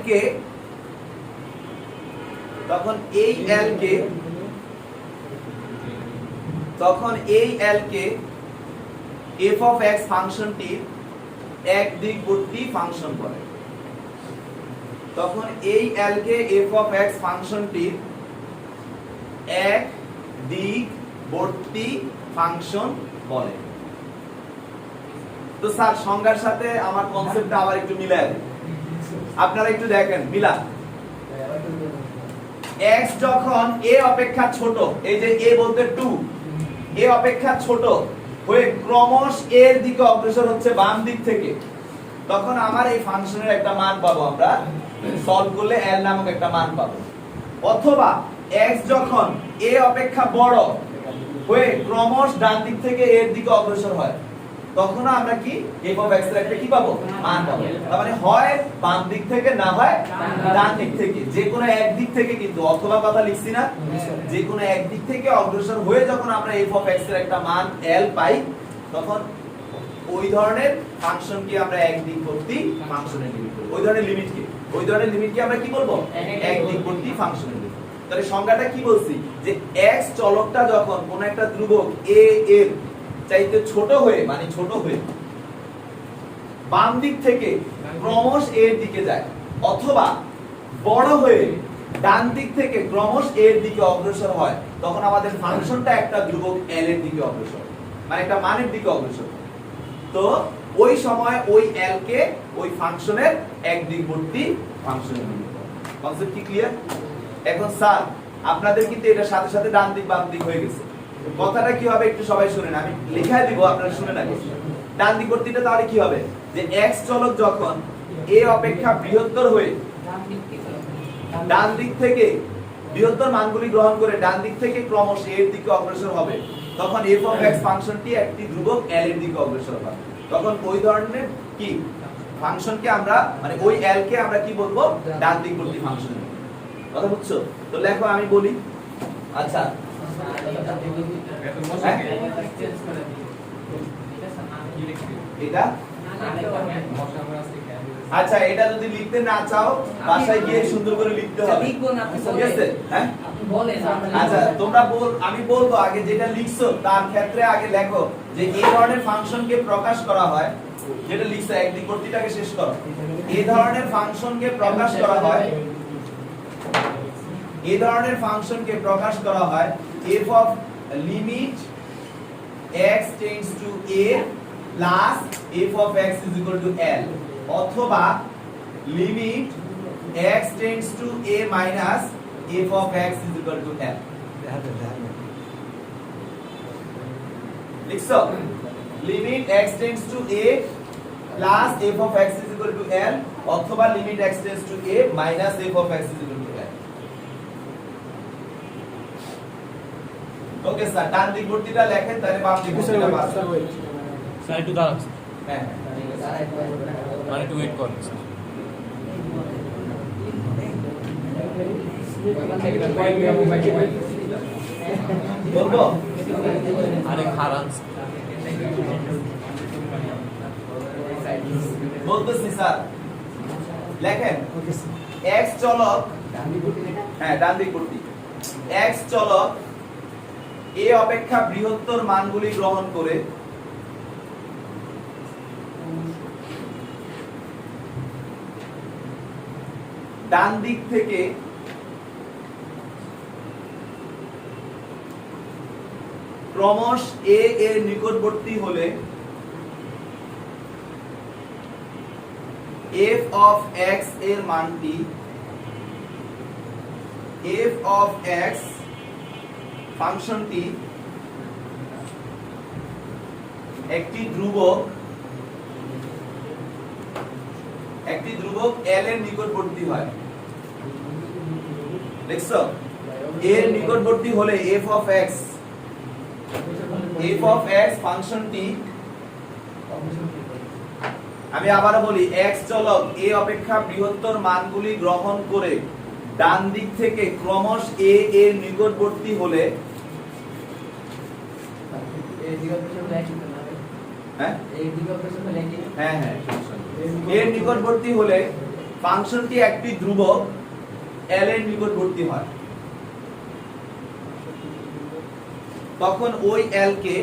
K f of x ফাংশনটির এক দিকবর্তী ফাংশন বলে তখন এই l K f of x ফাংশনটির এক দিকবর্তী ফাংশন বলে তো স্যার সংজ্ঞার সাথে আমার কনসেপ্টটা আবার একটু মিলায় দেন আপনারা একটু দেখেন মিলা x যখন a অপেক্ষা ছোট এই যে a বলতে 2 a অপেক্ষা ছোট হয়ে ক্রমশ এর দিকে অগ্রসর হচ্ছে বাম দিক থেকে তখন আমার এই ফাংশনের একটা মান পাবো আমরা সলভ করলে l নামক একটা মান পাবো অথবা x যখন a অপেক্ষা বড় হয়ে ক্রমশ ডান দিক থেকে এর দিকে অগ্রসর হয় তখন আমরা কি f of x এর একটা কি পাবো মান পাবো তার মানে হয় বাম দিক থেকে না হয় ডান দিক থেকে যে কোনো এক দিক থেকে কিন্তু অথবা কথা লিখছি না যে কোনো এক দিক থেকে অগ্রসর হয়ে যখন আমরা f of x এর একটা মান l পাই তখন ওই ধরনের ফাংশনকে আমরা এক দিকবর্তী ফাংশনে লিমিট করব ওই ধরনের লিমিটকে আমরা কি বলবো এক দিকবর্তী ফাংশনে লিখব তাহলে সংজ্ঞাটা কি বলছি যে x চলকটা যখন কোন একটা ধ্রুবক a এর চাইতে ছোট হয়ে বাম দিক থেকে ক্রমশ এর দিকে যায় অথবা বড় হয়ে ডান দিক থেকে ক্রমশ এর দিকে অগ্রসর হয় তখন আমাদের ফাংশনটা একটা ধ্রুবক l এর দিকে অগ্রসর মানে একটা মানের দিকে অগ্রসর তো ওই সময় ওই l কে ওই ফাংশনের এক দিকবর্তী ফাংশনে লিখব কনসেপ্ট কি ক্লিয়ার এখন স্যার আপনাদের কিন্তু এটা সাথে সাথে ডান দিক বাম দিক হয়ে গেছে কথাটা কি হবে একটু সবাই শুনেন আমি লেখায় দিব আপনারা শুনে রাখুন ডান দিকবর্তীটা তাহলে কি হবে যে x চলক যখন a অপেক্ষা বৃহত্তর হয়ে ডান দিক থেকে বৃহত্তর মানগুলি গ্রহণ করে ডান দিক থেকে ক্রমশ এর দিকে অগ্রসর হবে তখন f of x ফাংশনটি একটি ধ্রুবক l এর দিকে অগ্রসর হবে তখন ওই ধরনের কি ফাংশনকে আমরা মানে ওই l কে আমরা কি বলবো ডান দিকবর্তী ফাংশন কথা বুঝছো তো লেখো আমি বলি আচ্ছা এটা আচ্ছা এটা যদি লিখতে না চাও বাসায় গিয়ে সুন্দর করে লিখতে হবে ঠিক আছে হ্যাঁ আচ্ছা তোমরা আমি বলবো আগে যেটা লিখছো তার ক্ষেত্রে আগে লেখো যে এই ধরনের ফাংশনকে প্রকাশ করা হয় যেটা লিখছো এক দিকবর্তীটাকে শেষ করো এই ধরনের ফাংশনকে প্রকাশ করা হয় f of limit x tends to a plus f of x is equal to l অথবা limit x tends to a minus f of x is equal to l লিখছো limit x tends to a plus f of x is equal to l অথবা limit x tends to a minus f of x is equal to l okay sir ডান দিকবর্তীটা লেখেন তাহলে বাম দিকবর্তীটা pass sir একটু দাঁড়ান হ্যাঁ মানে একটু ওয়েট করুন স্যার বলবো আরে খারাপ বলতেছি স্যার লেখেন x চলক, হ্যাঁ ডান দিক ভর্তি, x চলক a অপেক্ষা বৃহত্তর মানগুলি গ্রহণ করে ডান দিক থেকে ক্রমশ a এর নিকটবর্তী হলে f of x এর মানটি f of x ফাংশনটি একটি ধ্রুবক l এর নিকটবর্তী হয়। দেখছো এর নিকটবর্তী হলে f of x ফাংশনটি, আমি আবারো বলি x চলক a অপেক্ষা বৃহত্তর মানগুলি গ্রহণ করে ডান দিক থেকে ক্রমশ a এর নিকটবর্তী হলে, হ্যাঁ হ্যাঁ হ্যাঁ এর নিকটবর্তী হলে ফাংশনটি একটি ধ্রুবক l এর নিকটবর্তী হয়। তখন ওই l K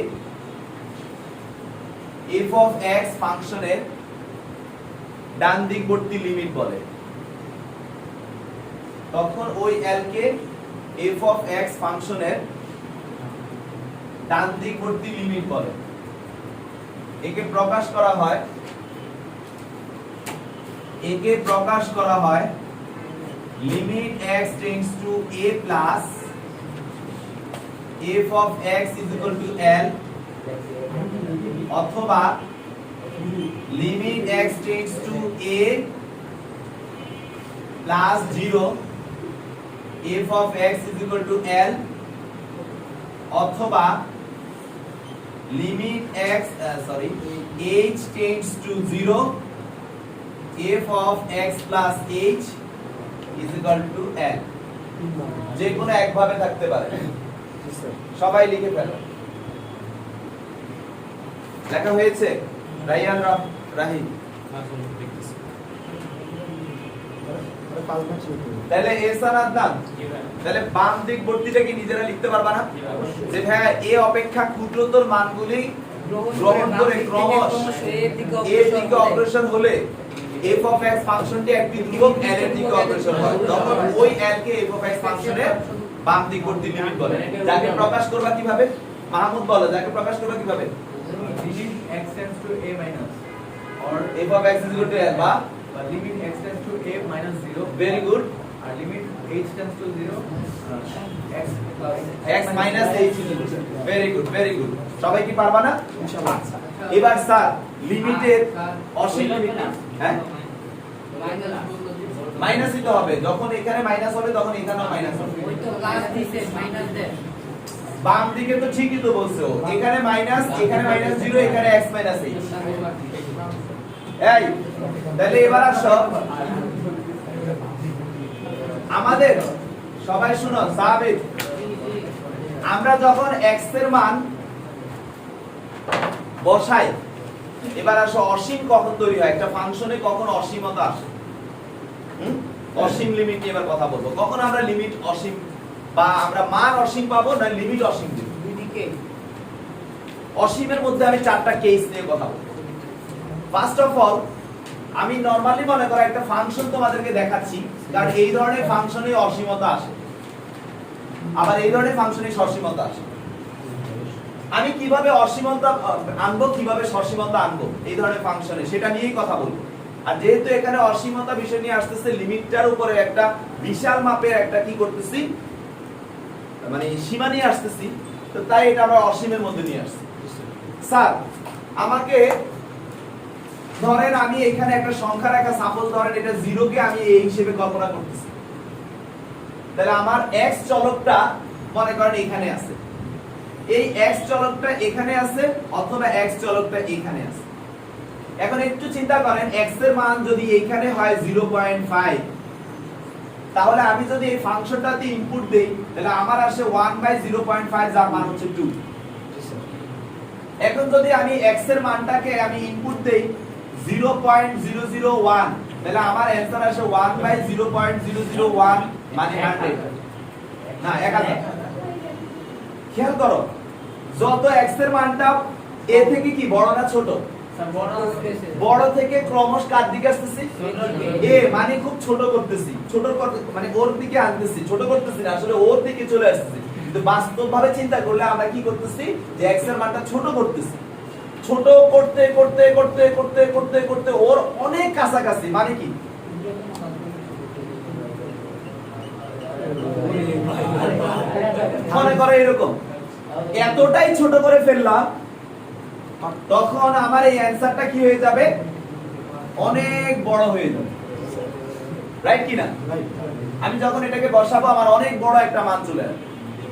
f of x ফাংশনের ডান দিকবর্তী লিমিট বলে। তখন ওই l K f of x ফাংশনের ডান দিকবর্তী লিমিট বলে। একে প্রকাশ করা হয় limit x tends to a plus f of x is equal to l, অথবা limit x tends to a plus 0 f of x is equal to l, অথবা limit x h tends to 0 f of x plus h is equal to l। যে কোনো একভাবে থাকতে পারে, সবাই লিখে ফেলো। লেখা হয়েছে রাইয়ান রাহিম? তাহলে এহসান আদনান, তাহলে বাম দিক ভর্তিটা কি নিজেরা লিখতে পারবা না? যে হ্যাঁ a অপেক্ষা ক্ষুদ্রতর মানগুলি গ্রহণ করে ক্রমশ a এর দিকে অগ্রসর হলে f of x ফাংশনটি একটি ধ্রুবক l এর দিকে অগ্রসর হয়। তখন ওই l K f of x ফাংশনের বাম দিকবর্তী লিমিট বলে। যাকে প্রকাশ করবা কিভাবে? মাহমুদ বলো, যাকে প্রকাশ করবা কিভাবে? limit x tends to a minus or f of x is equal to l বা limit x tends to a minus 0, very good, or limit h tends to 0, x plus x minus h is equal to, very good very good. সবাই কি পারবা না? ইনশাআল্লাহ। এবার sir লিমিটের অসীম limit, হ্যাঁ মাইনাসই তো হবে, যখন এখানে মাইনাস হবে তখন এখানেও মাইনাস হবে। ওই তো প্লাস দিছে মাইনাস দেন, বাম দিকে তো ঠিকই তো বলছো, এখানে মাইনাস, এখানে মাইনাস 0, এখানে x মাইনাস h। এই তাহলে এবার আসো আমাদের, সবাই শুনো সাবিত, আমরা যখন x এর মান বসাই, এবার আসো অসীম কখন তৈরি হয়? একটা ফাংশনে কখন অসীমতা আসে? অসীম লিমিট নিয়ে এবার কথা বলবো। কখন আমরা লিমিট অসীম বা আমরা মান অসীম পাবো না লিমিট অসীম দিব? দুইদিকে অসীমের মধ্যে আমি 4টা কেস নিয়ে কথা বলবো। ফার্স্ট অফ অল আমি নরমালি মনে করো একটা ফাংশন তোমাদেরকে দেখাচ্ছি, কারণ এই ধরনের ফাংশনে অসীমতা আসে, আবার এই ধরনের ফাংশনে সসীমতা আসে। আমি কিভাবে অসীমতা আনবো, কিভাবে সসীমতা আনবো এই ধরনের ফাংশনে, সেটা নিয়েই কথা বলবো। আর যেহেতু এখানে অসীমতা বিষয় নিয়ে আসতেছে, লিমিটটার উপরে একটা বিশাল মাপের একটা কি করতেছি, মানে সীমা নিয়ে আসতেছি, তো তাই এটা আমরা অসীমের মধ্যে নিয়ে আসছি। স্যার আমাকে ধরেন আমি এখানে একটা সংখ্যা রাখা, সাপোজ ধরেন এটা 0 কে আমি এই হিসেবে কল্পনা করতেছি, তাহলে আমার x চলকটা মনে করেন এখানে আছে, এই x চলকটা এখানে আছে, অথবা x চলকটা এখানে আছে। এখন একটু চিন্তা করেন, x এর মান যদি এইখানে হয় 0.5, তাহলে আমি যদি এই ফাংশনটাতে ইনপুট দেই তাহলে আমার আসে 1/0.5 যার মান হচ্ছে 2। এখন যদি আমি x এর মানটাকে আমি ইনপুট দেই 0.001 তাহলে আমার অ্যানসার আসে 1/0.001 মানে 100 না 1000। খেয়াল করো যত x এর মানটা a থেকে কি বড় না ছোট? বড় থেকে ক্রমশ কার দিকে আসতেছি? এ মানে খুব ছোট করতেছি, ছোট মানে ওর দিকে আনতেছি, ছোট করতেছি না, আসলে ওর দিকে চলে আসতেছি। কিন্তু বাস্তবভাবে চিন্তা করলে আমরা কি করতেছি যে x এর মানটা ছোট করতেছি, ছোট করতে করতে করতে করতে করতে করতে ওর অনেক কাছাকাছি, মানে কি মনে করে এরকম এতটাই ছোট করে ফেললাম, তখন আমার এই অ্যানসারটা কি হয়ে যাবে? অনেক বড় হয়ে যাবে, রাইট কি না? আমি যখন এটাকে বসাবো আমার অনেক বড় একটা মান চলে আসবে।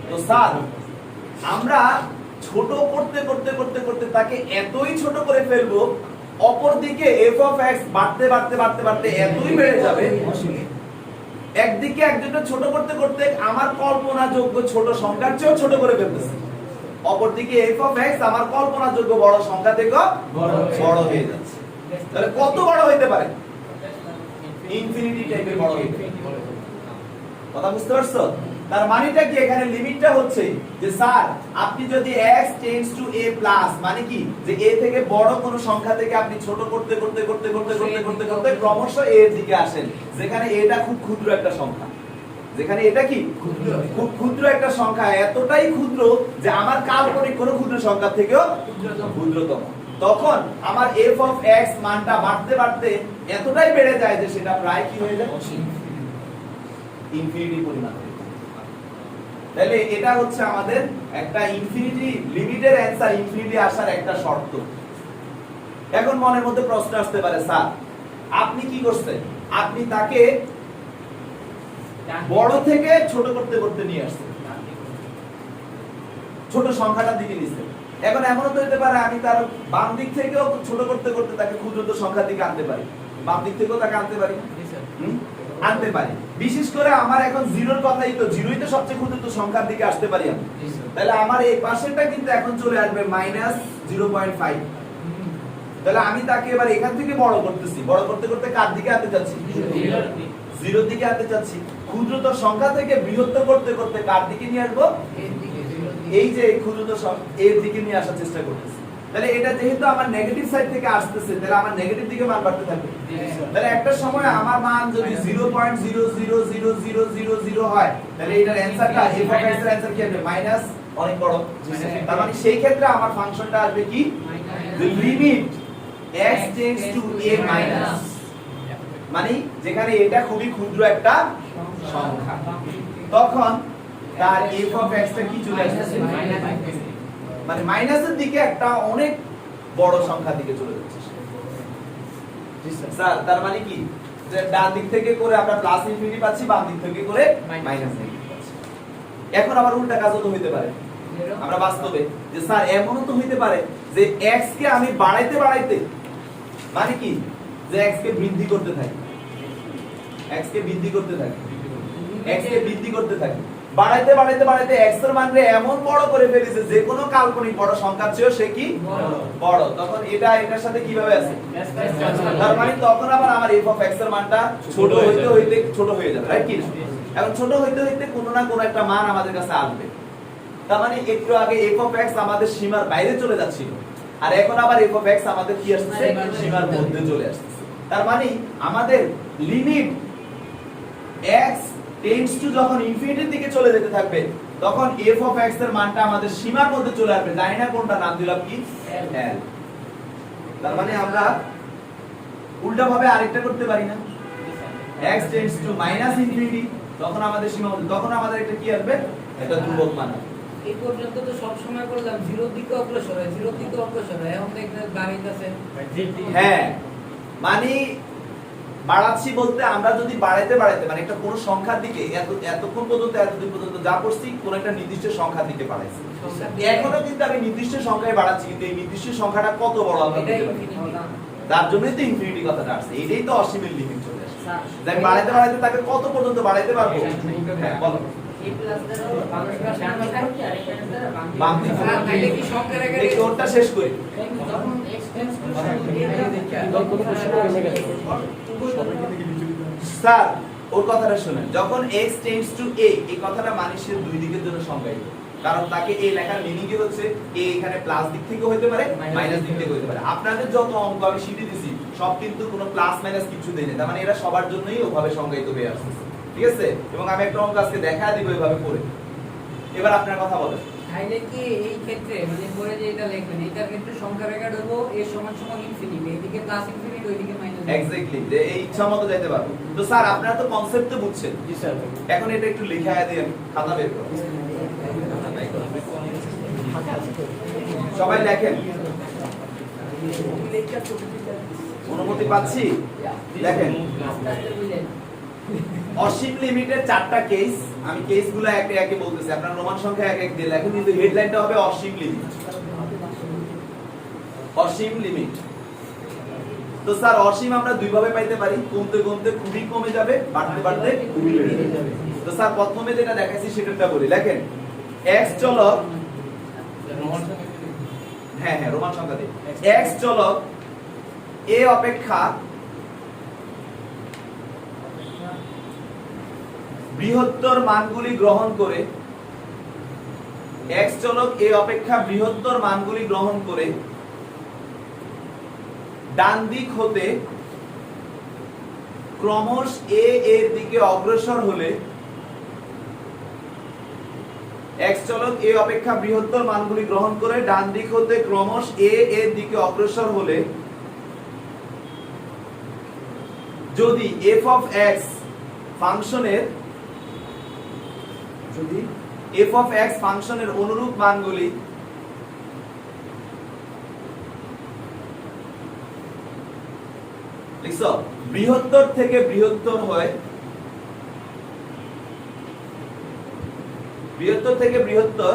তো স্যার আমরা ছোট করতে করতে করতে করতে তাকে এতই ছোট করে ফেলবো, অপরদিকে f of x বাড়তে বাড়তে বাড়তে বাড়তে এতই বেড়ে যাবে, একদিকে একদিকে ছোট করতে করতে আমার কল্পনাযোগ্য ছোট সংখ্যার চেয়েও ছোট করে ফেলতেছে, অপরদিকে f of x আমার কল্পনাযোগ্য বড় সংখ্যা থেকে বড় হয়ে যাচ্ছে। তাহলে কত বড় হইতে পারে? ইনফিনিটি টাইপের বড় হইতে পারে। কথা বুঝতে পারছো? তার মানেটা কি? এখানে লিমিটটা হচ্ছে যে স্যার আপনি যদি x tends to a plus, মানে কি যে a থেকে বড় কোন সংখ্যা থেকে আপনি ছোট করতে করতে করতে করতে করতে করতে করতে ক্রমশ a এর দিকে আসেন, যেখানে এটা খুব ক্ষুদ্র একটা সংখ্যা, যেখানে এটা কি খুব ক্ষুদ্র একটা সংখ্যা, এতটাই ক্ষুদ্র যে আমার কাল্পনিক কোনো ক্ষুদ্র সংখ্যা থেকেও ক্ষুদ্রতম, তখন আমার f of x মানটা বাড়তে বাড়তে এতটাই বেড়ে যায় যে সেটা প্রায় কি হয়ে যায়? ইনফিনিটি পরিমাণ। তাহলে এটা হচ্ছে আমাদের একটা ইনফিনিটি লিমিটের অ্যানসার, ইনফিনিটি আসার একটা শর্ত। এখন মনের মধ্যে প্রশ্ন আসতে পারে, স্যার আপনি কি করছেন? আপনি তাকে বড় থেকে ছোট করতে করতে নিয়ে আসছেন, ছোট সংখ্যাটার দিকে নিছেন। এখন এমনও তো হতে পারে আমি তার বাম দিক থেকেও ছোট করতে করতে তাকে ক্ষুদ্রতর সংখ্যার দিকে আনতে পারি, বাম দিক থেকেও তাকে আনতে পারি, আনতে পারি। বিশেষ করে আমার এখন জিরোর কথাই তো, জিরোই তো সবচেয়ে ক্ষুদ্রতর সংখ্যার দিকে আসতে পারি আমি। তাহলে আমার এই পাশেরটা কিন্তু এখন চলে আসবে -0.5। তাহলে আমি তাকে এবার এখান থেকে বড় করতেছি, বড় করতে করতে কার দিকে আনতে চাচ্ছি? জিরোর দিকে আনতে চাচ্ছি। ক্ষুদ্রতর সংখ্যা থেকে বৃহত্তর করতে করতে কার দিকে নিয়ে আসবো? এই যে ক্ষুদ্রতর এর দিকে নিয়ে আসার চেষ্টা করতেছি। তাহলে এটা যেহেতু আমার নেগেটিভ সাইড থেকে আসতেছে, তাহলে আমার নেগেটিভ দিকে মান বাড়তে থাকবে। তাহলে একটা সময় আমার মান যদি 0.0000000 হয়, তাহলে এটার অ্যানসারটা f of x এর অ্যানসার কি হবে? মাইনাস অনেক বড়। তার মানে সেই ক্ষেত্রে আমার ফাংশনটা আসবে কি? the limit x tends to a minus, মানে যেখানে এটা খুবই ক্ষুদ্র একটা সংখ্যা, তখন তার f of x টা কি চলে আসছে? মানে মাইনাসের দিকে একটা অনেক বড় সংখ্যা দিকে চলে যাচ্ছে। স্যার তার মানে কি যে ডান দিক থেকে করে আমরা প্লাস ইনফিনিটি পাচ্ছি, বাম দিক থেকে করে মাইনাস ইনফিনিটি পাচ্ছি। এখন আবার উল্টা কাজও তো হইতে পারে আমরা বাস্তবে, যে স্যার এমনও তো হইতে পারে যে x কে আমি বাড়াইতে বাড়াইতে, মানে কি যে x কে বৃদ্ধি করতে থাকি, x কে বৃদ্ধি করতে থাকি, x কে বৃদ্ধি করতে থাকি, বাড়াইতে বাড়াইতে বাড়াইতে x এর মানরে এমন বড় করে ফেলেছে যে কোনো কাল্পনিক বড় সংখ্যার চেয়েও সে কি বড়, তখন এটা এটার সাথে কিভাবে আছে? তার মানে তখন আবার আমার f of x এর মানটা ছোট হইতে হইতে ছোট হয়ে যাবে, রাইট কি না? এখন ছোট হইতে হইতে কোনো না কোনো একটা মান আমাদের কাছে আসবে। তার মানে একটু আগে f of x আমাদের সীমার বাইরে চলে যাচ্ছিল, আর এখন আবার f of x আমাদের কি আসছে? সীমার মধ্যে চলে আসছে। তার মানে আমাদের লিমিট x টেন্ডস টু যখন ইনফিনিটির দিকে চলে যেতে থাকবে, তখন f of x এর মানটা আমাদের সীমার মধ্যে চলে আসবে। জানি না কোনটা নাম দিলাম কি? l। তার মানে আমরা উল্টা ভাবে আরেকটা করতে পারি না? x tends two minus infinity, তখন আমাদের সীমা, তখন আমাদের একটা কি আসবে? এটা ধ্রুবক মান। এই পর্যন্ত তো সব সময় বললাম জিরোর দিকে অগ্রসর হয়, জিরোর দিকে অগ্রসর হয়, এখন দেখতে বাড়িতে আছে। হ্যাঁ, মানে বাড়াচ্ছি বলতে আমরা যদি বাড়াইতে বাড়াইতে মানে একটা কোন সংখ্যার দিকে এতক্ষণ পর্যন্ত এতদিন পর্যন্ত যা করছি কোন একটা নির্দিষ্ট সংখ্যার দিকে বাড়াইছি, এখনো কিন্তু আমি নির্দিষ্ট সংখ্যায় বাড়াচ্ছি, কিন্তু এই নির্দিষ্ট সংখ্যাটা কত বড় আমরা বলতে পারি না। তার জন্যই তো ইনফিনিটি কথাটা আসছে, এটাই তো অসীমের লিমিট চলে আসছে। যে আমি বাড়াইতে বাড়াইতে তাকে কত পর্যন্ত বাড়াইতে পারবো? হ্যাঁ বলো। a প্লাস দ্বারা বাম পাশে আনা থাকছে আর একটা দ্বারা বাম দিকে। স্যার তাইলে কি সংখ্যার আকারে এই কোডটা শেষ করি। যখন x টেন্ডস টু স্যার ওর কথাটা শুনেন, যখন x টেন্ডস টু a এই কথাটা মানুষের দুই দিকের জন্য সংজ্ঞায়িত, কারণ তাকে a লেখার মিনিং কি হচ্ছে a এখানে প্লাস দিক থেকে হতে পারে মাইনাস দিক থেকে হতে পারে। আপনাদের যত অঙ্ক আমি শিখে দিছি সব কিন্তু কোনো প্লাস মাইনাস কিছু দেই না, তার মানে এরা সবার জন্যই ওভাবে সংজ্ঞায়িত হয়ে আসছে, ঠিক আছে? এবং আমি একটা অঙ্ক আজকে দেখা দিব এইভাবে করে। এবার আপনার কথা বলেন। তাইলে কি এই ক্ষেত্রে মানে পরে যে এটা লিখবেন এটার ক্ষেত্রে সংখ্যার আকার হলো a সমান সমান ইনফিনিটি, এদিকে প্লাস ইনফিনিটি ওইদিকে মাইনাস। এক্স্যাক্টলি, যে এই ইচ্ছা মতো যাইতে পারবো। তো স্যার আপনারা তো কনসেপ্ট বুঝছেন, জি স্যার। এখন এটা একটু লিখে দেন, খাতা বের করুন। সবাই লেখেন। অনুমতি পাচ্ছি? দেখেন, অসীম লিমিটের 4টা কেস, আমি কেসগুলো একে একে বলতেছি, আপনারা রোমান সংখ্যা এক এক দিয়ে লেখেন, কিন্তু হেডলাইনটা হবে অসীম লিমিট। অসীম লিমিট। তো স্যার অসীম আমরা দুই ভাবে পাইতে পারি, কমতে কমতে খুবই কমে যাবে, বাড়তে বাড়তে খুবই বেড়ে যাবে। তো স্যার প্রথমে যেটা দেখাইছি সেটা বলি, দেখেন x চলক, হ্যাঁ হ্যাঁ রোমান সংখ্যা দিয়ে, x চলক a অপেক্ষা বৃহত্তর মানগুলি গ্রহণ করে, x চলক a অপেক্ষা বৃহত্তর মানগুলি গ্রহণ করে ডান দিক হতে ক্রমশ a এর দিকে অগ্রসর হলে, x চলক a অপেক্ষা বৃহত্তর মানগুলি গ্রহণ করে ডান দিক হতে ক্রমশ a এর দিকে অগ্রসর হলে যদি f of x ফাংশনের, যদি f of x ফাংশনের অনুরূপ মানগুলি লিখছো বৃহত্তর থেকে বৃহত্তর হয়, বৃহত্তর থেকে বৃহত্তর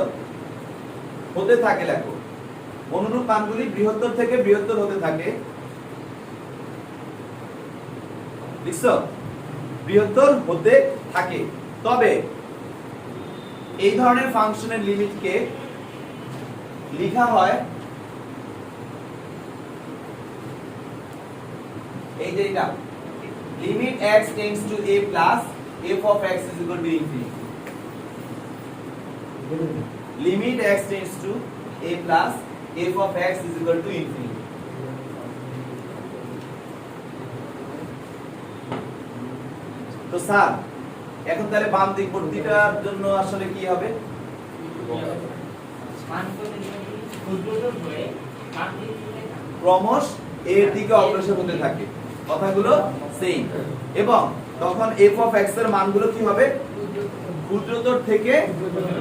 হতে থাকে, লেখো অনুরূপ মানগুলি বৃহত্তর থেকে বৃহত্তর হতে থাকে, লিখছো বৃহত্তর হতে থাকে, তবে এই ধরনের ফাংশনের লিমিটকে লেখা হয় এই যে এটা limit x tends to a plus f of x is equal to infinity, limit x tends to a plus f of x is equal to infinity. তো স্যার এখন তাহলে বাম দিক ভর্তিটার জন্য আসলে কি হবে? মান করে ক্ষুদ্রতর হয়ে মান দিয়ে ক্রমশ এর দিকে অগ্রসর হতে থাকে, কথাগুলো সেম, এবং তখন f of x এর মানগুলো কি হবে? ক্ষুদ্রতর থেকে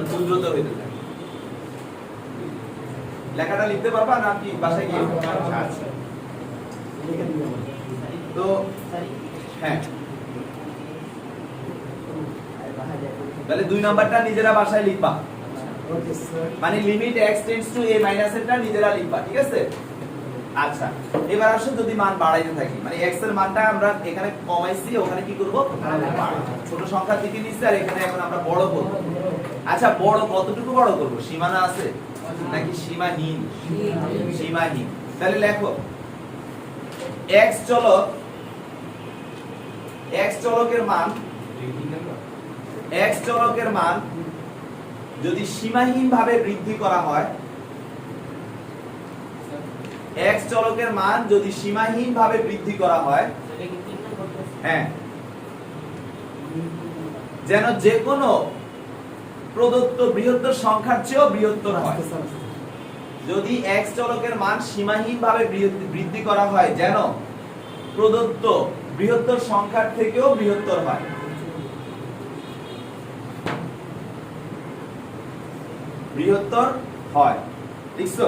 ক্ষুদ্রতর হতে থাকে। লেখাটা লিখতে পারবা নাকি বাসায় গিয়ে? আচ্ছা তো হ্যাঁ, তাহলে 2 নাম্বারটা নিজেরা বাসায় লিখবা, মানে limit x tends to a minus এরটা নিজেরা লিখবা, ঠিক আছে? আচ্ছা এবার আসো, যদি মান বাড়াইতে থাকি, মানে x এর মানটা আমরা এখানে কমাইছি, ওখানে কি করব? ছোট সংখ্যার দিকে নিচ্ছি, আর এখানে এখন আমরা বড় করব। আচ্ছা বড় কতটুকু বড় করব? সীমানা আছে নাকি সীমাহীন? সীমাহীন। তাহলে লেখো x চলক, x চলকের মান, x চলকের মান যদি সীমাহীন ভাবে বৃদ্ধি করা হয়, x চলকের মান যদি সীমাহীন ভাবে বৃদ্ধি করা হয়, হ্যাঁ যেন যে কোনো প্রদত্ত বৃহত্তর সংখ্যার চেয়েও বৃহত্তর হয়, যদি x চলকের মান সীমাহীন ভাবে বৃদ্ধি করা হয় যেন প্রদত্ত বৃহত্তর সংখ্যার থেকেও বৃহত্তর হয়, বৃহত্তর হয়, লিখছো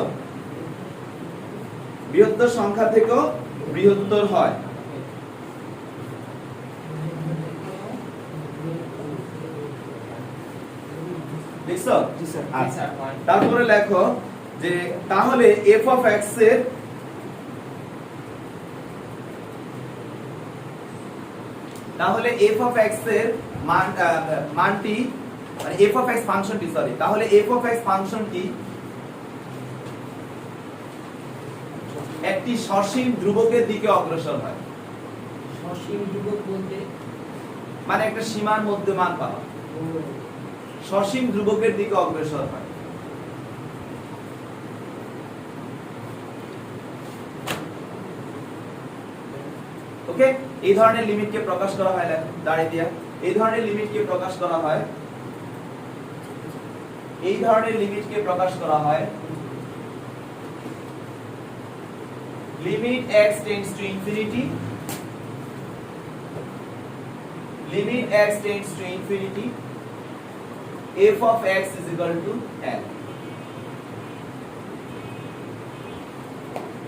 বৃহত্তর সংখ্যা থেকেও বৃহত্তর হয়। লিখছো? আচ্ছা তারপরে লেখো যে তাহলে f of x এর তাহলে f of x এর মানটি মানে f of x ফাংশনটি সরি তাহলে f of x ফাংশনটি একটি সসীম ধ্রুবকের দিকে অগ্রসর হয়। সসীম ধ্রুবক বলতে মানে একটা সীমার মধ্যে মান পাওয়া, সসীম ধ্রুবকের দিকে অগ্রসর হয়। ওকে, এই ধরনের লিমিটকে প্রকাশ করা হয় দাঁড়িয়ে দিয়া, এই ধরনের লিমিটকে প্রকাশ করা হয়, এই ধরনের লিমিটকে প্রকাশ করা হয় limit x tends to infinity, limit x tends to infinity, f of x is equal to L।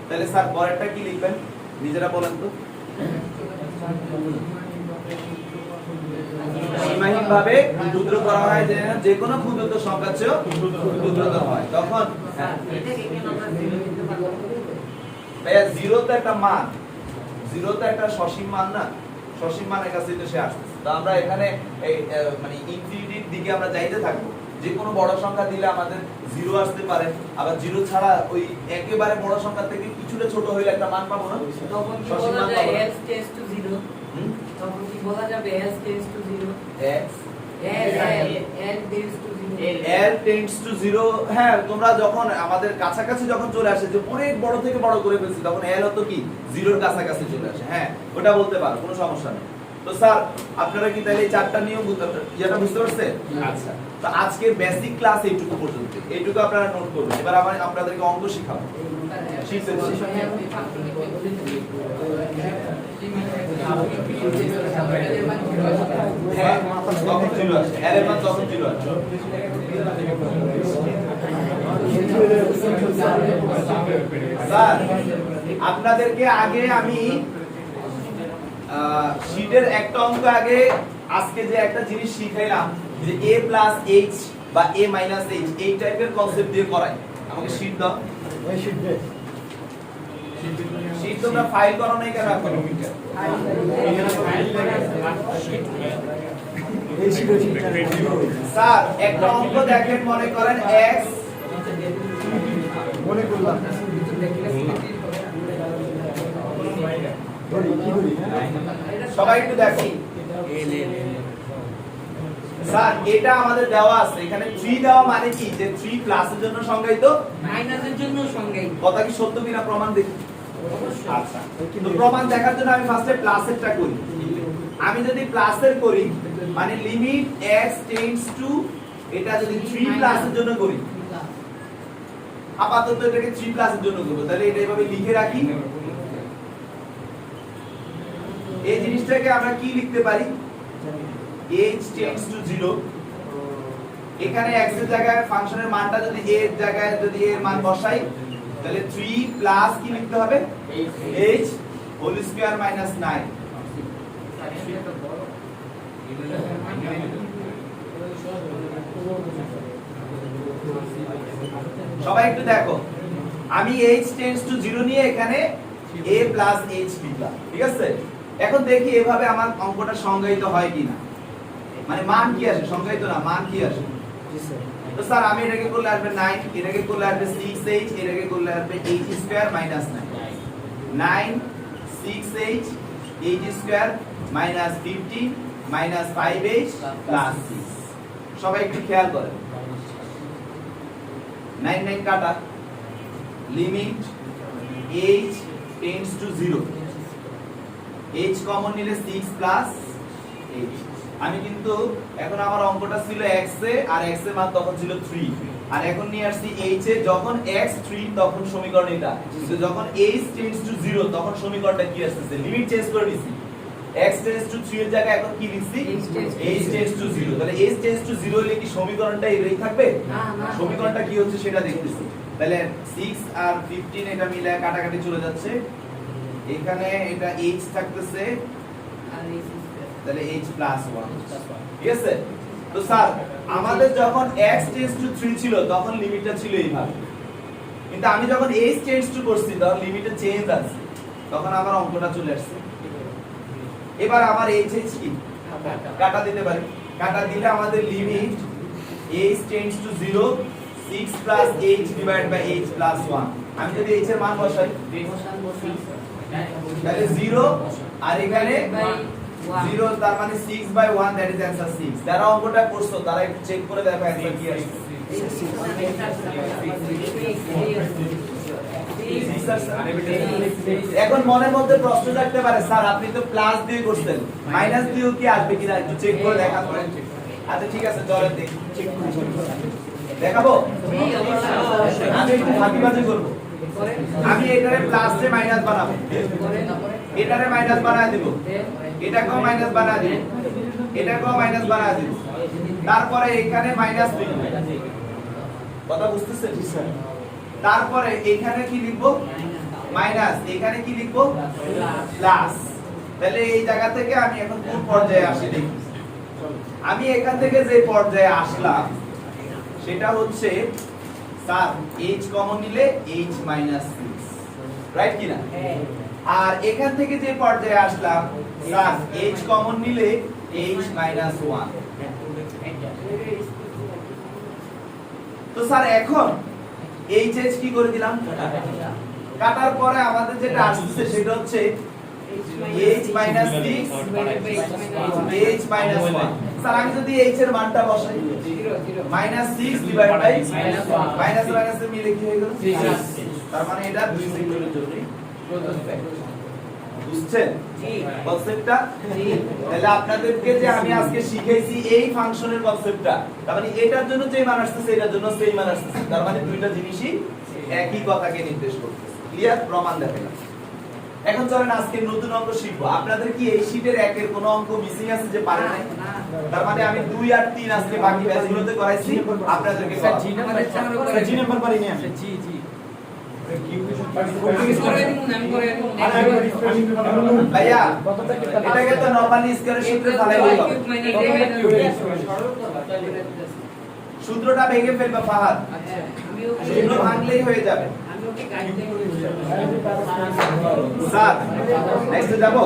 তাহলে স্যার পরেরটা কি লিখবেন নিজেরা বলেন তো। সীমাহীনভাবে ক্ষুদ্র করা হয় যে কোনো ক্ষুদ্রতর সংখ্যার চেয়ে ক্ষুদ্রতর হয় তখন ভাইয়া জিরো তো একটা মান, জিরো তো একটা সসীম মান না, সসীম মানের কাছে তো সে আসছে। তো আমরা এখানে মানে ইনফিনিটির দিকে আমরা যাইতে থাকবো, যে কোনো বড় সংখ্যা দিলে আমাদের জিরো আসতে পারে, আবার জিরো ছাড়া ওই একেবারে বড় সংখ্যা থেকে কিছুটা ছোট হইলে একটা মান পাবো না, তখন কি সসীম বলা মান যায় পাবো না। s tends to 0 তখন কি বলা যাবে s tends to 0 x l tends to 0 L tends to 0। হ্যাঁ, তোমরা যখন আমাদের কাছাকাছি যখন চলে আসে যে অনেক বড় থেকে বড় করে ফেলছি তখন L হতো কি জিরোর কাছাকাছি চলে আসে। হ্যাঁ, ওটা বলতে পারো, কোনো সমস্যা নেই। তো স্যার আপনারা কি তাহলে এই চারটা নিয়ম যেটা বুঝতে পারছেন? আচ্ছা, তো আজকে বেসিক ক্লাস এইটুকু পর্যন্ত, এইটুকু আপনারা নোট করবেন। এবার আমি আপনাদেরকে অঙ্ক শেখাবো। হ্যাঁ, তখন জিরো আসে, L এর মান তখন জিরো আসে। স্যার আপনাদেরকে আগে আমি শীটের একটা অঙ্ক আগে আজকে যে একটা জিনিস শিখাইলাম যে a প্লাস h বা a মাইনাস h এই টাইপের কনসেপ্ট দিয়ে করাই। আমাকে শীট দাও। শীট তোমরা ফাইল করো নাই কেন এখন? স্যার একটা অঙ্ক দেখেন, মনে করেন x মনে করলাম সবাই একটু দেখি। স্যার এটা আমাদের দেওয়া আছে, এখানে 3 দেওয়া মানে কি যে 3 প্লাসের জন্য সংজ্ঞায়িত, মাইনাসের জন্য সংজ্ঞায়িত। কথা কি সত্য কিনা প্রমাণ দেখি। আচ্ছা, তো প্রমাণ দেখার জন্য আমি ফার্স্টে প্লাসেরটা করি। আমি যদি প্লাসের করি মানে লিমিট x টেন্ডস টু, এটা যদি 3 প্লাসের জন্য করি, আপাতত এটাকে 3 প্লাসের জন্য করব, তাহলে এটা এইভাবে লিখে রাখি। এই জিনিসটাকে আমরা কি লিখতে পারি, h টেন্ডস টু 0। এখানে x এর জায়গায় ফাংশনের মানটা যদি a এর জায়গায় যদি এর মান বসাই তাহলে 3 প্লাস কি লিখতে হবে h হোল স্কয়ার মাইনাস 9। সবাই একটু দেখো, আমি h টেন্ডস টু 0 নিয়ে এখানে a প্লাস h লিখলাম, ঠিক আছে। এখন দেখি এভাবে আমার অঙ্কটা সংজ্ঞায়িত হয় কিনা, মানে মান কি আসে, সংজ্ঞায়িত না, মান কি আসে। তো স্যার আমি এটাকে করলে আসবে 9, এটাকে করলে আসবে 6h, এটাকে করলে আসবে h square minus 9, 9 6h h square minus 50 minus 5h plus 6। সবাই একটু খেয়াল করেন, 9 9 কাটা, limit h tends to 0, h common নিলে 6 প্লাস h। আমি কিন্তু এখন আমার অঙ্কটা ছিল x এ, আর x এর মান তখন ছিল 3, আর এখন নিয়ে আসছি h এ। যখন x 3 তখন সমীকরণ এটা, কিন্তু যখন h টেন্ডস টু 0 তখন সমীকরণটা কি আসছে, লিমিট চেঞ্জ করে দিছি। x টেন্ডস টু 3 এর জায়গায় এখন কি লিখছি, h টেন্ডস টু 0। তাহলে h টেন্ডস টু 0 হলে কি সমীকরণটা এরই থাকবে? সমীকরণটা কি হচ্ছে সেটা দেখতেছি। তাহলে 6 আর 15 এটা মিলে কাটাকাটি চলে যাচ্ছে, এখানে এটা h থাকতেছে আর তাহলে h প্লাস 1, ঠিক আছে। তো স্যার আমাদের যখন x টেন্ডস টু 3 ছিল তখন লিমিটটা ছিল এইভাবে, কিন্তু আমি যখন h টেন্ডস টু করছি তখন লিমিটে চেঞ্জ আছে, তখন আমার অঙ্কটা চলে আসছে এবার আমার h কি কাটা দিতে পারি, কাটা দিলে আমাদের limit h tends to 0 6 plus h divide by h plus 1। আমি যদি h এর মান বসাই তাহলে 0 আর এখানে 0 তার মানে 6 বাই 1 দ্যাট ইজ आंसर 6। যারা অঙ্কটা করছো তারা একটু চেক করে দেখো आंसर কি আসছে। এখন মনের মধ্যে প্রশ্ন থাকতে পারে স্যার আপনি তো প্লাস দিয়ে করছেন মাইনাস দিয়েও কি আসবে কিনা একটু চেক করে দেখা করেন। আচ্ছা ঠিক আছে চলেন দেখি চেক করে দেখাবো। আমি একটু ফাঁকিবাজি করব, আমি এটারে প্লাস দিয়ে মাইনাস বানাবো, এটারে মাইনাস বানায় দিব, এটাকেও মাইনাস বানায় দিব, এটাকেও মাইনাস বানায় দিব, তারপরে এখানে মাইনাস লিখব। কথা বুঝতেছেন? তারপরে এখানে কি লিখবো মাইনাস, এখানে কি লিখবো প্লাস। তাহলে এই জায়গা থেকে আমি এখন কোন পর্যায়ে আসি দেখি। আমি এখান থেকে যে পর্যায়ে আসলাম সেটা হচ্ছে স্যার h কমন নিলে h মাইনাস 6 রাইট কি না? আর এখান থেকে যে পর্যায়ে আসলাম স্যার h কমন নিলে h মাইনাস 1। তো স্যার এখন h কি করে দিলাম, কাটার পরে আমাদের যেটা আসছে সেটা হচ্ছে h minus 6 h minus 1। Sir আমি যদি h এর মানটা বসাই minus 6 divide by minus minus মিলে কি হয়ে গেল 6। তার মানে এটা 2 সেকেন্ডের জন্য বুঝছেন কনসেপ্টটা? তাহলে আপনাদেরকে যে আমি আজকে শিখাইছি এই ফাংশনের কনসেপ্টটা, তার মানে এটার জন্য যে মান আসছে এটার জন্য সেই মান আসছে, তার মানে দুইটা জিনিসই একই কথাকে নির্দেশ করতেছে। ক্লিয়ার? প্রমাণ দেখালাম। এখন চলেন আজকে নতুন অঙ্ক শিখবো। আপনাদের কি এই শীটের একের কোনো অঙ্ক মিসিং আছে যে পারেন নাই? তার মানে আমি 2 আর 3 আজকে বাকি ব্যাচগুলোতে করাইছি, আপনাদেরকে করাবো। জি নাম্বার পারি না জি ভাইয়া এটাকে তো নরমালি স্কয়ারের সূত্রে ঢালাই দিতে হবে। সূত্রটা ভেঙে ফেলবা ফাহাদ, সূত্র ভাঙলেই হয়ে যাবে। স্যার নেক্সট যাব।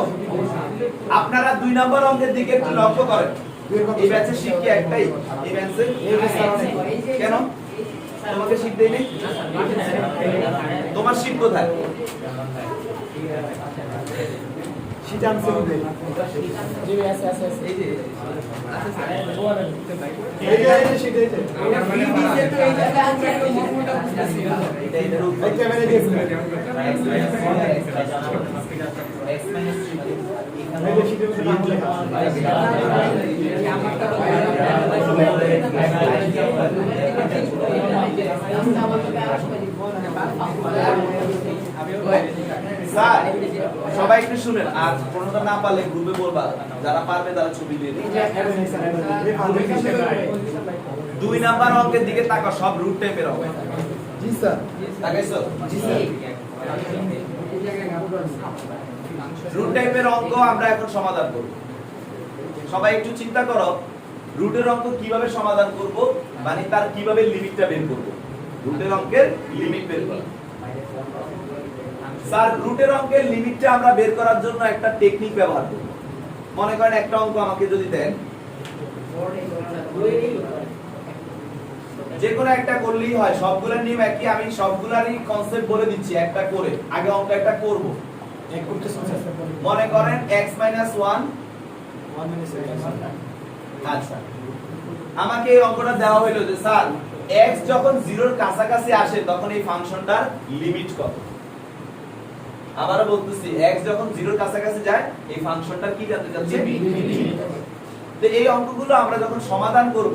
আপনারা 2 নম্বর অঙ্কের দিকে একটু লক্ষ্য করেন। এই ব্যাচের শিক্ষা একটাই, এই ব্যাচের কেন তোমাকে শিখ দেই নাই? তোমার শিখ কোথায়? শীত আনছে বুঝে জি এস এই যে এই যে শীত এই যে আমরা ফ্রি দিতে তো এই জায়গা আমরা একটু মোটা বুঝতেছি এটার উপর ক্যামেরা দিয়ে x মাইনাস 3 এখানে এই যে শীতের মধ্যে নাম লেখা স্যার সবাই একটু শুনেন, আর কোনটা না পারলে গ্রুপে বলবা, যারা পারবে তারা ছবি দিয়ে দিন। 2 নাম্বার অঙ্কের দিকে তাকাও, সব রুট টাইপের হবে। জি স্যার তাকাইছো? জি স্যার। রুট টাইপের অঙ্ক আমরা এখন সমাধান করব। সবাই একটু চিন্তা করো, রুটের অঙ্ক কিভাবে সমাধান করব, মানে তার কিভাবে লিমিটটা বের করব। রুটের অঙ্কের লিমিট বের করব। স্যার রুটের অঙ্কের লিমিটটা আমরা বের করার জন্য একটা টেকনিক ব্যবহার করব। মনে করেন একটা অঙ্ক আমাকে যদি দেন, যে কোনো একটা করলেই হয়, সবগুলোর নিয়ম একই, আমি সবগুলারই কনসেপ্ট বলে দিচ্ছি একটা করে। আগে অঙ্ক একটা করব। এক করতে সমস্যা মনে করেন x 1 আচ্ছা, আমাকে এই অঙ্কটা দেওয়া হলো যে স্যার x যখন 0 এর কাছাকাছি আসে তখন এই ফাংশনটার লিমিট কত। আবারো বলতেছি, x যখন 0 এর কাছাকাছি যায় এই ফাংশনটার কি জানতে চাচ্ছি লিমিট। তো এই অঙ্কগুলো আমরা যখন সমাধান করব,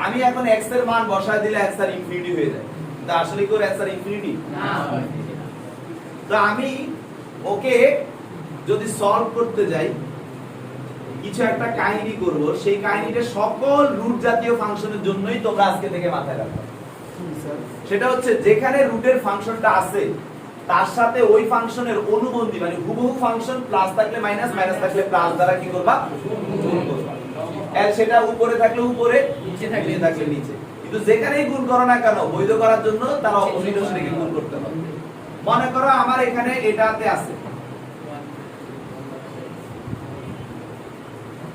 আমি এখন x এর মান বসায় দিলে অ্যানসার ইনফিনিটি হয়ে যায়, কিন্তু আসলে কি ওর অ্যানসার ইনফিনিটি না। তো আমি ওকে যদি সলভ করতে যাই, কিছু একটা কাহিনী করব, সেই কাহিনীটা সকল রুট জাতীয় ফাংশনের জন্যই তোমরা আজকে থেকে মাথায় রাখবে। সেটা হচ্ছে যেখানে রুটের ফাংশনটা আছে তার সাথে ওই ফাংশনের অনুবন্ধী, মানে হুবহু ফাংশন প্লাস থাকলে মাইনাস, মাইনাস থাকলে প্লাস দ্বারা কি করবা গুণ করবা। আর সেটা উপরে থাকলে উপরে, নিচে থাকলে নিচে। কিন্তু যেখানেই গুণ করো না কেন, বৈধ করার জন্য তার অপোজিট রেখে গুণ করতে হবে। মনে করো আমার এখানে এটাতে আছে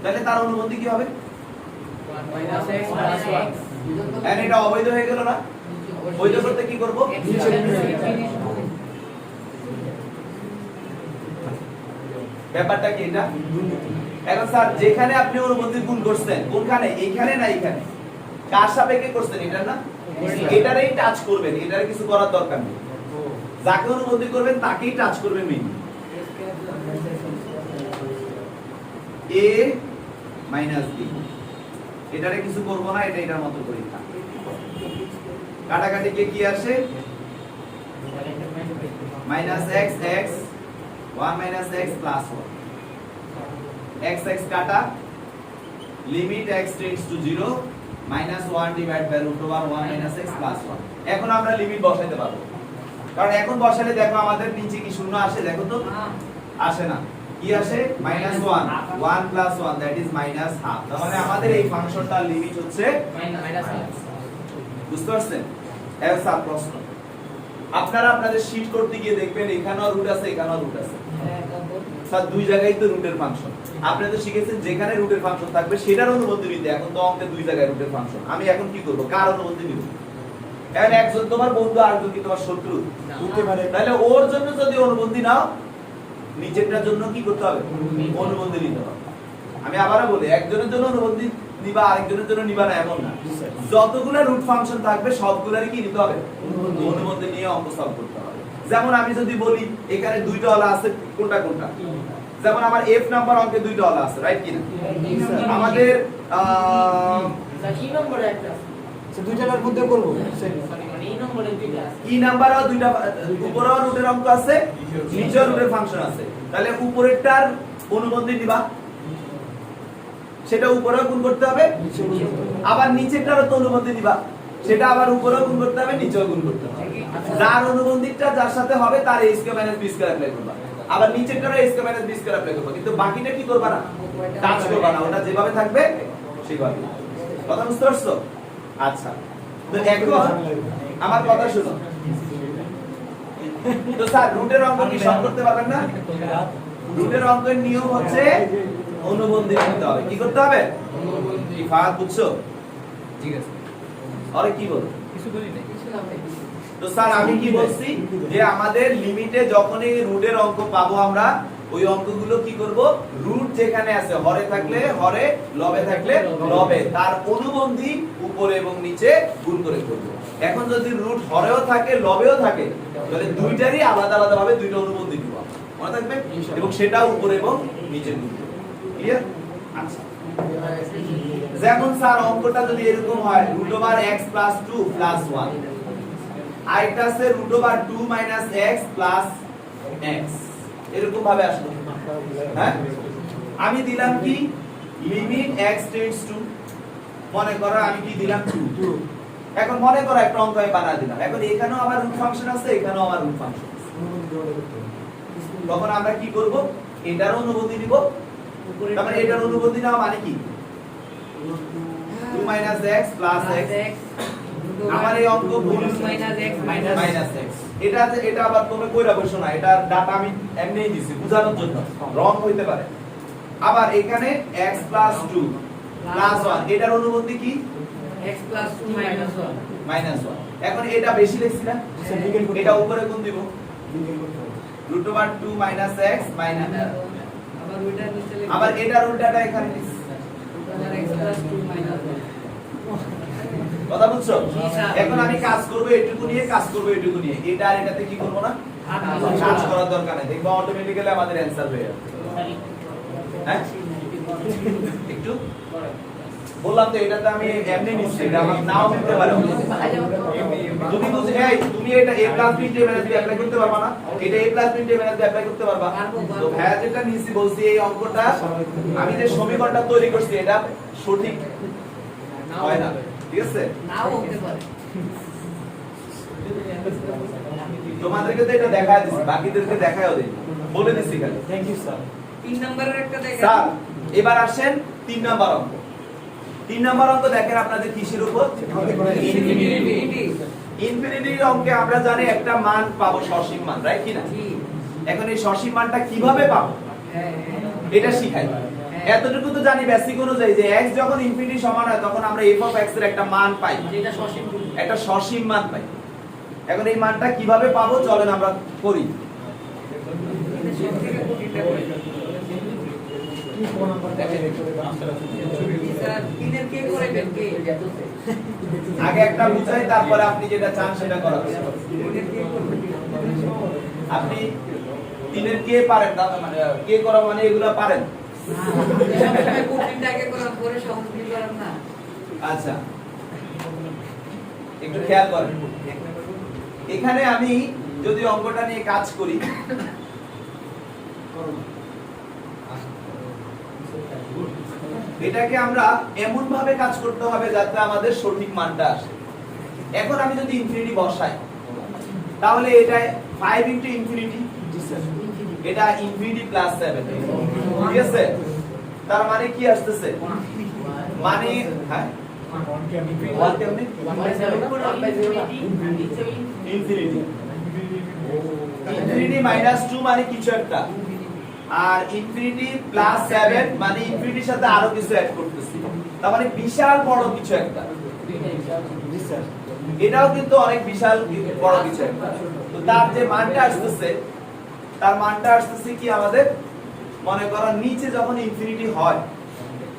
তাহলে তার অনুবন্ধী কি হবে? মাইনাস x প্লাস 1 এন্ড এটা অবৈধ হয়ে গেল না? বৈধ করতে কি করব? ব্যাপারটা কি এটা? এখন স্যার যেখানে আপনি অনুবন্ধী গুণ করছেন কোনখানে? এইখানে না এইখানে? কার সাপেক্ষে করছেন? এটা না? এটারেই টাচ করবেন, এটারে কিছু করার দরকার নেই। যাকে অনুবন্ধী করবেন তাকেই টাচ করবেন মেইন। a মাইনাস b এটারে কিছু করব না, এটা এটার মতো করি না। কাটাকাটি কে কি আসে? Minus x x 1 minus x plus 1 x x কাটা limit x tends to 0 minus 1 divide by root over 1 minus x plus 1। এখন আমরা লিমিট বসাইতে পারবো, কারণ এখন বসালে দেখো আমাদের নিচে কি শূন্য আসে? দেখো তো আসে না, কি আসে? Minus 1 1 plus 1 that is minus half. তার মানে আমাদের এই ফাংশনটার লিমিট হচ্ছে মাইনাস বুঝতে পারছেন? এর সাব প্রশ্ন আপনারা আপনাদের শীট করতে গিয়ে দেখবেন এখানেও রুট আছে, এখানেও রুট আছে। স্যার দুই জায়গায় তো রুটের ফাংশন। আপনি তো শিখেছেন যেখানে রুটের ফাংশন থাকবে সেটার অনুবন্ধী নিতে। এখন তো অঙ্কে দুই জায়গায় রুটের ফাংশন, আমি এখন কি করব? কার অনুবন্ধী নিব? এখন একজন তোমার বন্ধু আর একজন কি তোমার শত্রু হতে পারে। তাহলে ওর জন্য যদি অনুবন্ধী নাও নিচেরটার জন্য কি করতে হবে? অনুবন্ধী নিতে হবে। আমি আবারও বলি একজনের জন্য অনুবন্ধী নিবা আরেকজনের জন্য নিবা না এমন না। যতগুলো রুট ফাংশন থাকবে সবগুলোরই কি নিতে হবে? অনুবন্ধী নিয়ে অঙ্ক সলভ করতে হবে। যেমন আমি যদি বলি এখানে দুইটা ওলা আছে, কোনটা কোনটা? যেমন আমার f নাম্বার অঙ্কে দুইটা ওলা আছে, রাইট কি না? আমাদের কি নম্বরে একটা সে দুই জায়গার মধ্যে করব সরি মানে এই নম্বরে দুইটা আছে ই নাম্বারও দুইটা, উপরেও রুটের অঙ্ক আছে নিচেও রুটের ফাংশন আছে। তাহলে উপরেরটার অনুবন্ধী নিবা, সেটা উপরেও গুণ করতে হবে, আবার নিচেরটারও তো অনুবন্ধী নিবা, সেটা আবার উপরেও গুণ করতে হবে, নিচেও গুণ করতে হবে। যার অনুবন্ধীটা যার সাথে হবে তার a square minus b square apply করবা, আবার নিচেরটারও a square minus b square apply করবা, কিন্তু বাকিটা কি করবা না? টাচ করবা না, ওটা যেভাবে থাকবে সেভাবে। কথা বুঝতে পারছো? আচ্ছা, তো এখন আমার কথা শুনো। তো স্যার রুটের অঙ্ক কি সলভ করতে পারবেন না? রুটের অঙ্কের নিয়ম হচ্ছে অনুবন্ধী করতে হবে। কি করতে হবে? অনুবন্ধী। ফাহাদ বুঝছো? ঠিক আছে আরে কি বল? কিছু বলি নাই তো স্যার আমি কি বলছি যে আমাদের লিমিটে যখনই রুটের অঙ্ক পাবো আমরা ওই অঙ্কগুলো কি করব? রুট যেখানে আছে হরে থাকলে হরে, লবে থাকলে লবে, তার অনুবন্ধী উপরে এবং নিচে গুণ করে করব। এখন যদি রুট হরেও থাকে লবেও থাকে তাহলে দুইটারই আলাদা আলাদা ভাবে দুইটা অনুবন্ধী দিব, মনে থাকবে? এবং সেটা উপরে এবং নিচে গুণ করব। ক্লিয়ার? আচ্ছা, যেমন স্যার অঙ্কটা যদি এরকম হয় root over x plus 2 plus 1, আরেকটা আছে root over 2 minus x plus x, এরকম ভাবে আসলো। হ্যাঁ, আমি দিলাম কি লিমিট x টেন্ডস টু, মনে করো আমি কি দিলাম 2। এখন মনে করো একটা অঙ্ক আমি বানায় দিলাম, এখন এখানেও আমার রুট ফাংশন আছে, এখানেও আমার রুট ফাংশন আছে। তখন আমরা কি করব? এটার অনুবন্ধী নিব, তারপরে এটার অনুবন্ধী নাও মানে কি 2 মাইনাস x প্লাস x। আমার এই অঙ্ক ভুল মাইনাস x মাইনাস x, এটা আবার তুমি কইরা বসো না, এটা ডাটা আমি এমনিই দিছি বোঝানোর জন্য, রং হইতে পারে। আবার এখানে x প্লাস 2 প্লাস 1, এটার অনুবন্ধী কি x প্লাস 2 মাইনাস 1 মাইনাস 1। এখন এটা বেশি লিখছি না, এটা উপরে কোন দিব? Root over 2 minus x minus, আবার ওইটা নিচে লিখব, আবার এটার উল্টাটা এখানে লিখছি। আবার x প্লাস 2 মাইনাস 1। কথা বুঝছো? জি, স্যার। এখন আমি কাজ করব এটুকু নিয়ে, কাজ করব এটুকু নিয়ে, এটা আর এটাতে কি করব না, কাজ করার দরকার নেই, দেখবা অটোমেটিক্যালি আমাদের অ্যানসার হয়ে যাবে। হ্যাঁ, একটু বললাম তো এটাতে আমি এমনি নিচ্ছি, এটা আমার নাও নিতে পারে। তুমি বুঝে এই তুমি এটা a প্লাস b তে মাইনাস b অ্যাপ্লাই করতে পারবা না, এটা a প্লাস b তে মাইনাস b অ্যাপ্লাই করতে পারবা। তো ভাইয়া যেটা নিছি বলছি এই অঙ্কটা আমি যে সমীকরণটা তৈরি করছি এটা সঠিক হয় না, ঠিক আছে? নাও হতে পারে। তোমাদেরকে তো এটা দেখায় দিছি, বাকিদেরকে দেখায়ও দেই, বলে দিছি খালি। Thank you sir. 3 নম্বরের একটা দেখেন স্যার এবার আসেন 3 নাম্বার অঙ্ক। 3 নাম্বার অঙ্ক দেখেন আপনাদের কিসের উপর? ইনফিনিটির অঙ্কে আমরা জানি একটা মান পাবো, সসীম মান, রাইট কি না? জি এখন এই সসীম মানটা কিভাবে পাবো হ্যাঁ এটা শিখাই। এতটুকু তো জানি বেসিক অনুযায়ী যে x যখন ইনফিনিটি সমান হয় তখন আমরা f অফ x এর একটা মান পাই, যেটা সসীম একটা সসীম মান পাই। এখন এই মানটা কিভাবে পাবো চলেন আমরা করি। এটা সবথেকে কঠিনটা করে কি কোন নাম্বারটা স্যার তিনের কে করে দেন কে আগে একটা বুঝাই তারপরে আপনি যেটা চান সেটা করাবেন। তিনের কে করবে আপনি তিনের কে পারেন না, মানে কে করা মানে এগুলো পারেন। সবসময় কঠিনটাকে করার পরে সহজ কি করেন না আচ্ছা একটু খেয়াল করেন, এখানে আমি যদি অঙ্কটা নিয়ে কাজ করি, এটাকে আমরা এমন ভাবে কাজ করতে হবে যাতে আমাদের সঠিক মানটা আসে। এখন আমি যদি ইনফিনিটি বসাই তাহলে এটা 5 ইনটু ইনফিনিটি, এটা ইনফিনিটি প্লাস 7, ঠিক আছে? তার মানে কি আসতেছে, মানে হ্যাঁ 1 কেমনে ইনফিনিটি, ইনফিনিটি মাইনাস 2 মানে কিছু একটা, আর ইনফিনিটি প্লাস 7 মানে ইনফিনিটির সাথে আরো কিছু অ্যাড করতেছি, তার মানে বিশাল বড় কিছু একটা। এটাও কিন্তু অনেক বিশাল বড় কিছু একটা। তো তার যে মানটা আসতেছে, তার মানটা আসতেছে কি আমাদের, মনে করো নিচে যখন ইনফিনিটি হয়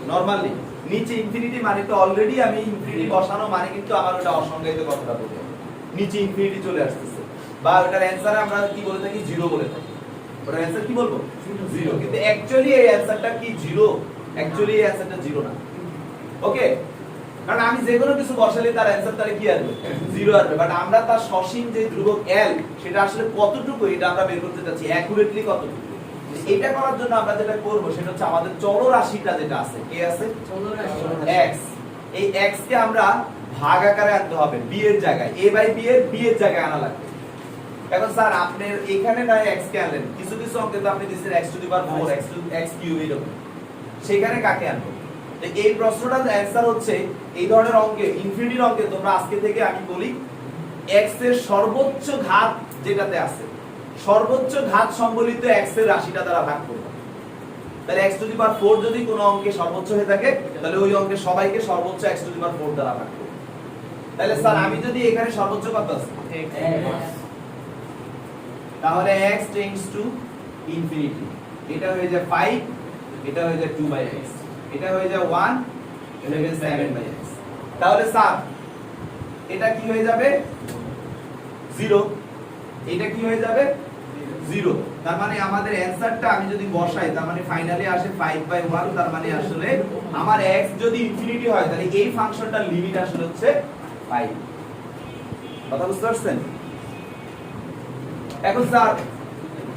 নরমালি, নিচে ইনফিনিটি মানে তো অলরেডি আমি ইনফিনিটি বসানো মানে কিন্তু আমার ওটা অসংজ্ঞায়িত কথাটা বলতে হবে, নিচে ইনফিনিটি চলে আসতেছে, বা ওটার অ্যানসারে আমরা কি বলে থাকি, জিরো বলে থাকি। ওটার অ্যানসার কি বলবো, জিরো, কিন্তু অ্যাকচুয়ালি এই অ্যানসারটা কি জিরো, অ্যাকচুয়ালি এই অ্যানসারটা জিরো না। ওকে, কারণ আমি যে কোনো কিছু বসালে তার অ্যানসার তাহলে কি আসবে, জিরো আসবে, বাট আমরা তার সসীম যে ধ্রুবক l সেটা আসলে কতটুকু এটা আমরা বের করতে চাচ্ছি, অ্যাকুরেটলি কতটুকু। এটা করার জন্য আমরা যেটা করব সেটা হচ্ছে আমাদের চলরাশিটা যেটা আছে, কে আছে, x, এই x কে আমরা ভাগ আকারে আনতে হবে b এর জায়গায়, a বাই b এর b এর জায়গায় আনা লাগবে। এখন স্যার আপনি এখানে না x কে আনলেন, কিছু কিছু অঙ্কে তো আপনি দিছেন x to the power 4 x cube এরকম, সেখানে কাকে আনবো? তো এই প্রশ্নটার অ্যানসার হচ্ছে এই ধরনের অঙ্কে, ইনফিনিটির অঙ্কে তোমরা আজকে থেকে আমি বলি x এর সর্বোচ্চ ঘাত যেটাতে আছে, সর্বোচ্চ ঘাত সম্বলিত x এর রাশিটা দ্বারা ভাগ করবে। তাহলে x টু দি পাওয়ার 4 যদি কোনো অঙ্কে সর্বোচ্চ হয়ে থাকে তাহলে ওই অঙ্কে সবাইকে সর্বোচ্চ x টু দি পাওয়ার 4 দ্বারা ভাগ করবে। তাহলে স্যার আমি যদি এখানে সর্বোচ্চ কত আছে, তাহলে x টেন্ডস টু ইনফিনিটি, এটা হয়ে যায় 5, এটা হয়ে যায় 2/x, এটা হয়ে যায় 1, এটা হয়ে যায় 7/x। তাহলে স্যার এটা কি হয়ে যাবে, 0, এটা কি হয়ে যাবে, 0। তার মানে আমাদের অ্যানসারটা আমি যদি বসাই তার মানে ফাইনালি আসে 5/1, তার মানে আসলে আমার x যদি ইনফিনিটি হয় তাহলে এই ফাংশনটার লিমিট আসলে হচ্ছে 5। কথা বুঝতে পারছেন? এখন স্যার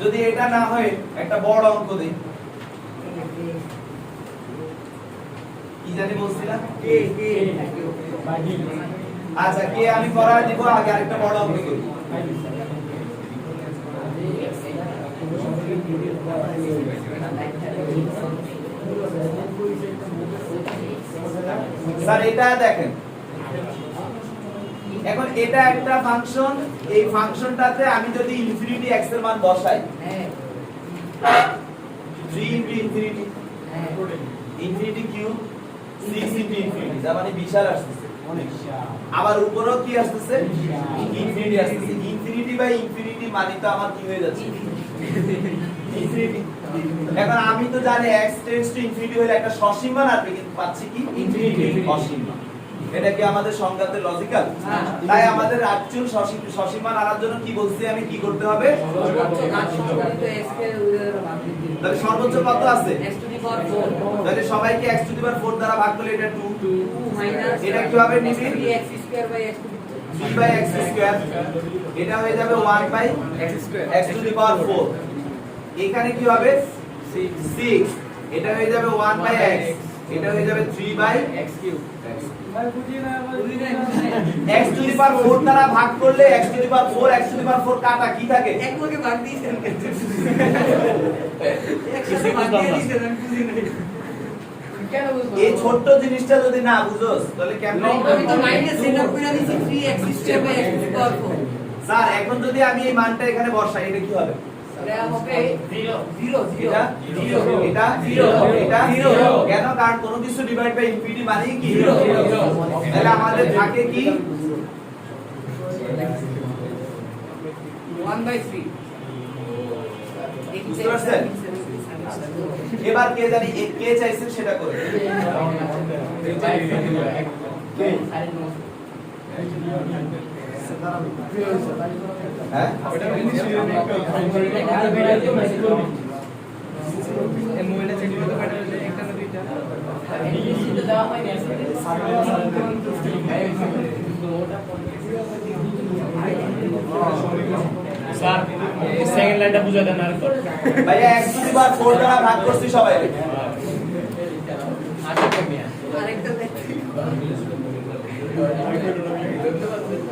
যদি এটা না হয় একটা বড় অঙ্ক দেই, কি জানি বলছিলাম, আচ্ছা কে আমি করা দিব, আগে আরেকটা বড় অঙ্ক করি। স্যার এটা দেখেন, এখন এটা একটা ফাংশন, এই ফাংশনটাতে আমি যদি ইনফিনিটি x এর মান বসাই, 3 into infinity, infinity cube 6 into infinity, তার মানে বিশাল আসতেছে, আবার উপরেও কি আসতেছে, ইনফিনিটি আসতেছে। ইনফিনিটি বাই ইনফিনিটি মানে তো আমার কি হয়ে যাচ্ছে, ইনফিনিটি। এখন আমি তো জানি x টেন্ডস টু ইনফিনিটি হলে একটা সসীম মান আসবে, কিন্তু পাচ্ছি কি, ইনফিনিটি অসীম মান। এটা কি আমাদের সংজ্ঞাতে লজিক্যাল? তাই আমাদের অ্যাকচুয়াল সসীম মান আনার জন্য কি বলছি, আমি কি করতে হবে, তাহলে সর্বোচ্চ কত আছে, x টু দি পাওয়ার 4, তাহলে সবাইকে x টু দি পাওয়ার 4 দ্বারা ভাগ করলে এটা 2 মাইনাস, এটা কি হবে, নিবি 3x square by x 3/x square, এটা হয়ে যাবে 1/x টু দি পাওয়ার 4, এখানে কি হবে 6, এটা হয়ে যাবে 1/x, এটা হয়ে যাবে 3/x cube. x to the power 4 দ্বারা ভাগ করলে x to the power 4, x to the power 4 কাটা কি থাকে, এক লোকে ভাগ দিয়েছেন, একসাথে ভাগ দিয়ে দিয়েছেন, আমি বুঝি না কেন বুঝবো। এই ছোট্ট জিনিসটা যদি না বুঝোস তাহলে কেমনে, আমি তো মাইনাস সেটআপ করে দিয়েছি 3x square by x to the power 4। স্যার এখন যদি আমি এই মানটা এখানে বসাই এটা কি হবে, এটা হবে জিরো 0 এটা 0 এটা Zero. এটা Zero. কেন? কারণ কোনো কিছু ডিভাইড বাই ইনফিনিটি মানে কি Zero. তাহলে আমাদের থাকে কি 1/3 বুঝতে পারছেন? এবার কে জানি কে চাইছেন সেটা করে হ্যাঁ দেওয়া হয়নি স্যার সেকেন্ড লাইনটা বুঝা দেন আর ভাইয়া x টু দি পাওয়ার 4 দ্বারা ভাগ করছি সবাই আরেকটা দেখতে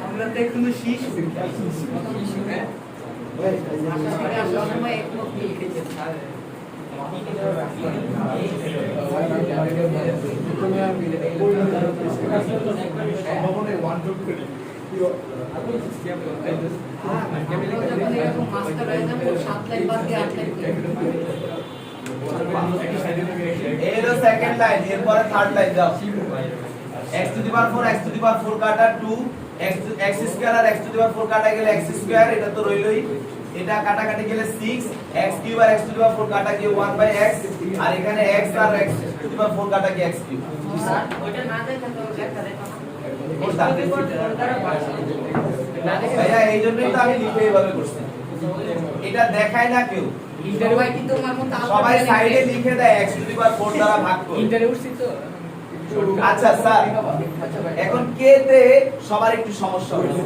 আমরা তো এখনো শীষ হ্যাঁ সময় একমত লিখেছে স্যার এর সেকেন্ড লাইন এরপরে থার্ড লাইন দাও x to the power 4 x to the power 4 কাটা 2 x স্কয়ার আর x টু দি পাওয়ার 4 কাটা গেলে x স্কয়ার এটা তো রইলই এটা কাটাকাটি গেলে 6 x কিউব আর x টু দি পাওয়ার 4 কাটা গিয়ে 1/x আর এখানে x আর x টু দি পাওয়ার 4 কাটা গিয়ে x কিউব স্যার ওইটা না দেখেন তো লেখা দেখো কোনটা? না দেখে ভাইয়া এই জন্যই তো আমি লিখে এইভাবে করছি এটা দেখায় না কেউ সবাই কিন্তু আমার মতো সবাই সাইডে লিখে দেয় x টু দি পাওয়ার 4 দ্বারা ভাগ করে ইন্টারে উঠছি তো আচ্ছা স্যার এখন কে তে সবার একটু সমস্যা হচ্ছে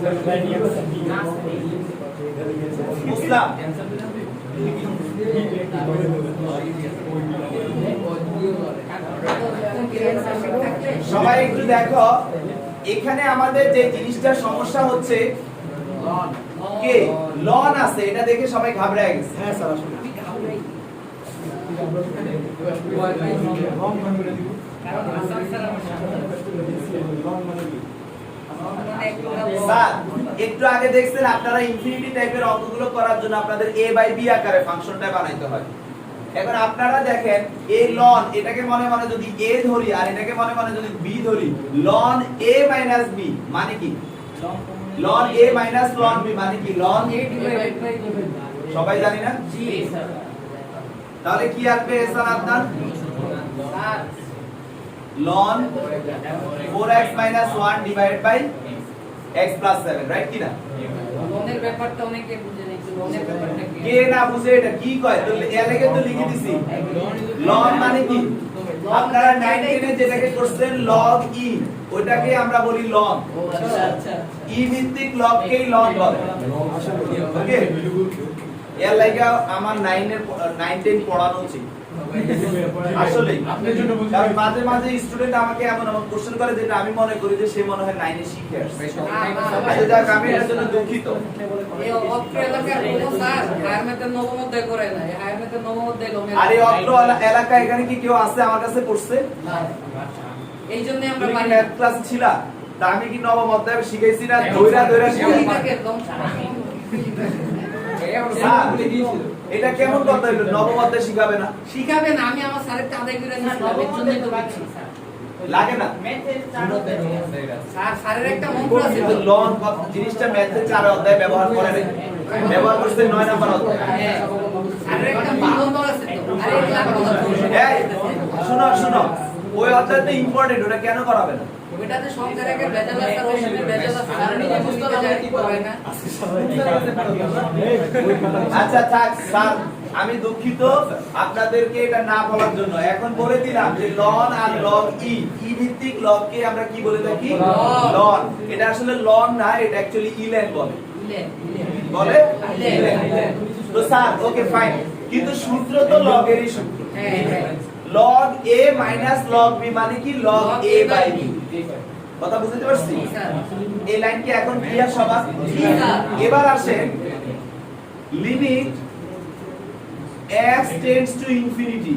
বুঝলাম সবাই একটু দেখো এখানে আমাদের যে জিনিসটা সমস্যা হচ্ছে কে লন আছে এটা দেখে সবাই ঘাবড়ে গেছে হ্যাঁ স্যার আসলে স্যার একটু আগে দেখছেন আপনারা ইনফিনিটি টাইপের অঙ্কগুলো করার জন্য আপনাদের a বাই b আকারে ফাংশনটা বানাইতে হয় এখন আপনারা দেখেন এই লন এটাকে মনে মনে যদি a ধরি আর এটাকে মনে মনে যদি b ধরি লন a মাইনাস b মানে কি ln a minus ln b মানে কি লন a ডিভাইডেড বাই সবাই জানি না জি স্যার তাহলে কি আসবে এসান আপনার sir ln 4x 1 divided by x 7 right কি না লোনের ব্যাপারটা অনেকে বুঝে না একটু লোনের ব্যাপারটা কি কে না বুঝে এটা কি কয় তো এর আগে তো লিখে দিছি লন মানে কি আপনারা 9 10 এ যেটাকে করছেন log e ওইটাকে আমরা বলি লন আচ্ছা আচ্ছা ই ভিত্তিক log কেই লন বলে ওকে এর লাগে আমার 9 এর 9 10 পড়ানো উচিত আসলে কারণ মাঝে মাঝে স্টুডেন্ট আমাকে এমন এমন কোশ্চেন করে যেটা আমি মনে করি যে সে মনে হয় 9 এ শিখে আসছে আচ্ছা যাক আমি এর জন্য দুঃখিত এই অত্র এলাকার কোনো স্যার হায়ার ম্যাথের নবম অধ্যায় করে না এই হায়ার ম্যাথের নবম অধ্যায় লোনের আর এই অত্র এলাকা এখানে কি কেউ আছে আমার কাছে পড়ছে না। এই জন্য আমরা তুমি কি পারি ম্যাথ ক্লাস ছিলা তা আমি কি নবম অধ্যায়ে শিখাইছি না ধইরা ধইরা শিখাই এটাকে লোন স্যার, এটা কেমন কথা হইলো নবম অধ্যায়ে শিখাবে না শিখাবে না আমি আমার স্যারের আদায় করে নিয়েছিলাম এর জন্যই তো পাচ্ছি স্যার লাগে না ম্যাথের চার স্যার স্যারের একটা মন্ত্র আছে তো লন জিনিসটা ম্যাথে 4 অধ্যায়ে ব্যবহার করে নাই ব্যবহার করতে 9 নাম্বার অধ্যায়ে হ্যাঁ স্যারের একটা মন্ত্র আছে তো আরে এগুলা কথা এই শুনো শুনো ওই অধ্যায়টা ইম্পর্টেন্ট ওটা কেন করাবে না ওইটাতে সংখ্যার একটা ভেজাল আছে আর ওখানে ভেজাল আছে আর নিজে বুঝতে যায় কি করে না আচ্ছা থাক স্যার আমি দুঃখিত আপনাদেরকে এটা না বলার জন্য এখন বলে দিলাম যে লন আর লগ ই ভিত্তিক লগ কে আমরা কি বলে থাকি লন এটা আসলে লন না এটা অ্যাকচুয়ালি ইলেন বলে বলে ইলেন তো স্যার ওকে ফাইন কিন্তু সূত্র তো লগ এরই সূত্র হ্যাঁ হ্যাঁ log a minus log b মানে কি log a by b কথা বুঝতে পারছি স্যার এই লাইন কি এখন ক্লিয়ার সবার জি স্যার এবার আসেন limit x tends to infinity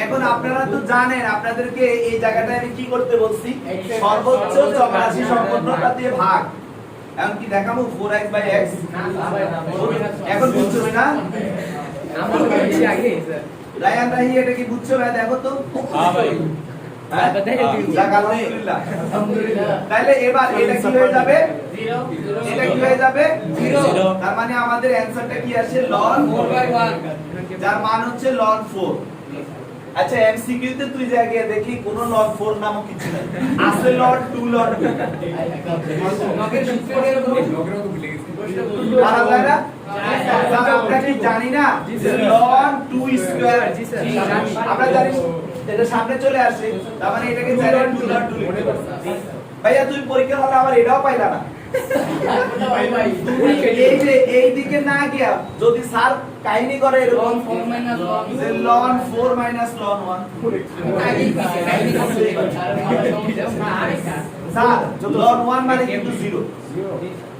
এখন আপনারা তো জানেন আপনাদেরকে এই জায়গাটায় আমি কি করতে বলছি সর্বোচ্চ চপরাশি সম্পন্নতা দিয়ে ভাগ এখন কি দেখাবো 4x বাই x এখন বুঝছো না আমরা বলছি আগে স্যার রায়ান রাহি এটা কি বুঝছো ভাই দেখো তো হ্যাঁ ভাই হ্যাঁ যাক আলহামদুলিল্লাহ তাহলে এবার এটা কি হয়ে যাবে এটা কি হয়ে যাবে 0 তার মানে আমাদের অ্যানসারটা কি আসে ln 4/1 যার মান হচ্ছে ln 4 আচ্ছা এমসিকিউ তে তুই জায়গায় দেখি কোন ln 4 নামও কিছু নাই আছে ln 2 ln 2 লগের সূত্রের লগের তো ভুলে গেছি পারা যায় না আমরা কি জানি না যে ln 2 স্কয়ার আমরা জানি এটা সামনে চলে আসে তার মানে এটাকে ln 2 ln 2 লিখতে পারছি ভাইয়া তুমি পরীক্ষা হলে আবার এটাও পাইলা না তুমি এই দিকে না গিয়া যদি স্যার কাহিনী করে এরকম যে ln 4 minus ln 1 sir ln 1 মানে কিন্তু 0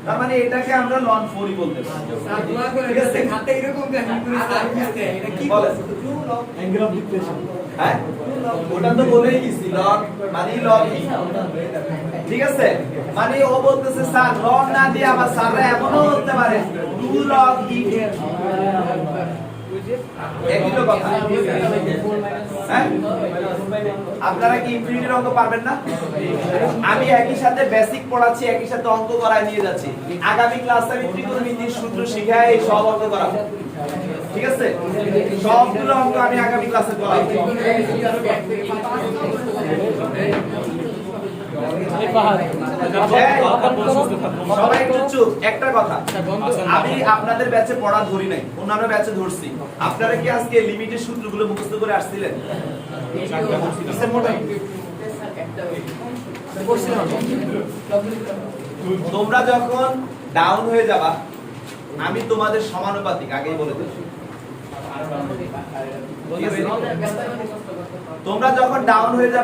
তার মানে এটাকে আমরা ln 4 ই বলতে পারি স্যার দোয়া করে গেছে খাতে এরকম কাহিনী করে স্যার বুঝতে এটা কি বলে? অ্যাঙ্গেল অফ ডিক্টেশন হ্যাঁ ওটা তো বলেই গেছি ln মানে ln কি ঠিক আছে মানে ও বলতেছে স্যার ln না দিয়ে আবার স্যাররা এমনও বলতে পারে 2 ln e একই তো কথা হ্যাঁ আপনারা কি ইনফিনিটির অঙ্ক পারবেন না আমি একই সাথে বেসিক পড়াচ্ছি একই সাথে অঙ্ক করায় নিয়ে যাচ্ছি আগামী ক্লাসে আমি ত্রিকোণমিতির সূত্র শিখাই এই সব অঙ্ক করাবো ঠিক আছে সবগুলো অঙ্ক আমি আগামী ক্লাসে করাবো সবাই একটু চুপ একটা কথা আমি আপনাদের ব্যাচে পড়া ধরি নাই অন্যান্য ব্যাচে ধরছি আপনারা কি আজকে লিমিটের সূত্রগুলো মুখস্থ করে আসছিলেন তোমরা যখন ডাউন হয়ে যাবা আমি তোমাদের সমানুপাতিক আগেই বলে দিচ্ছি তোমরা যখন ডাউন হয়ে যাবে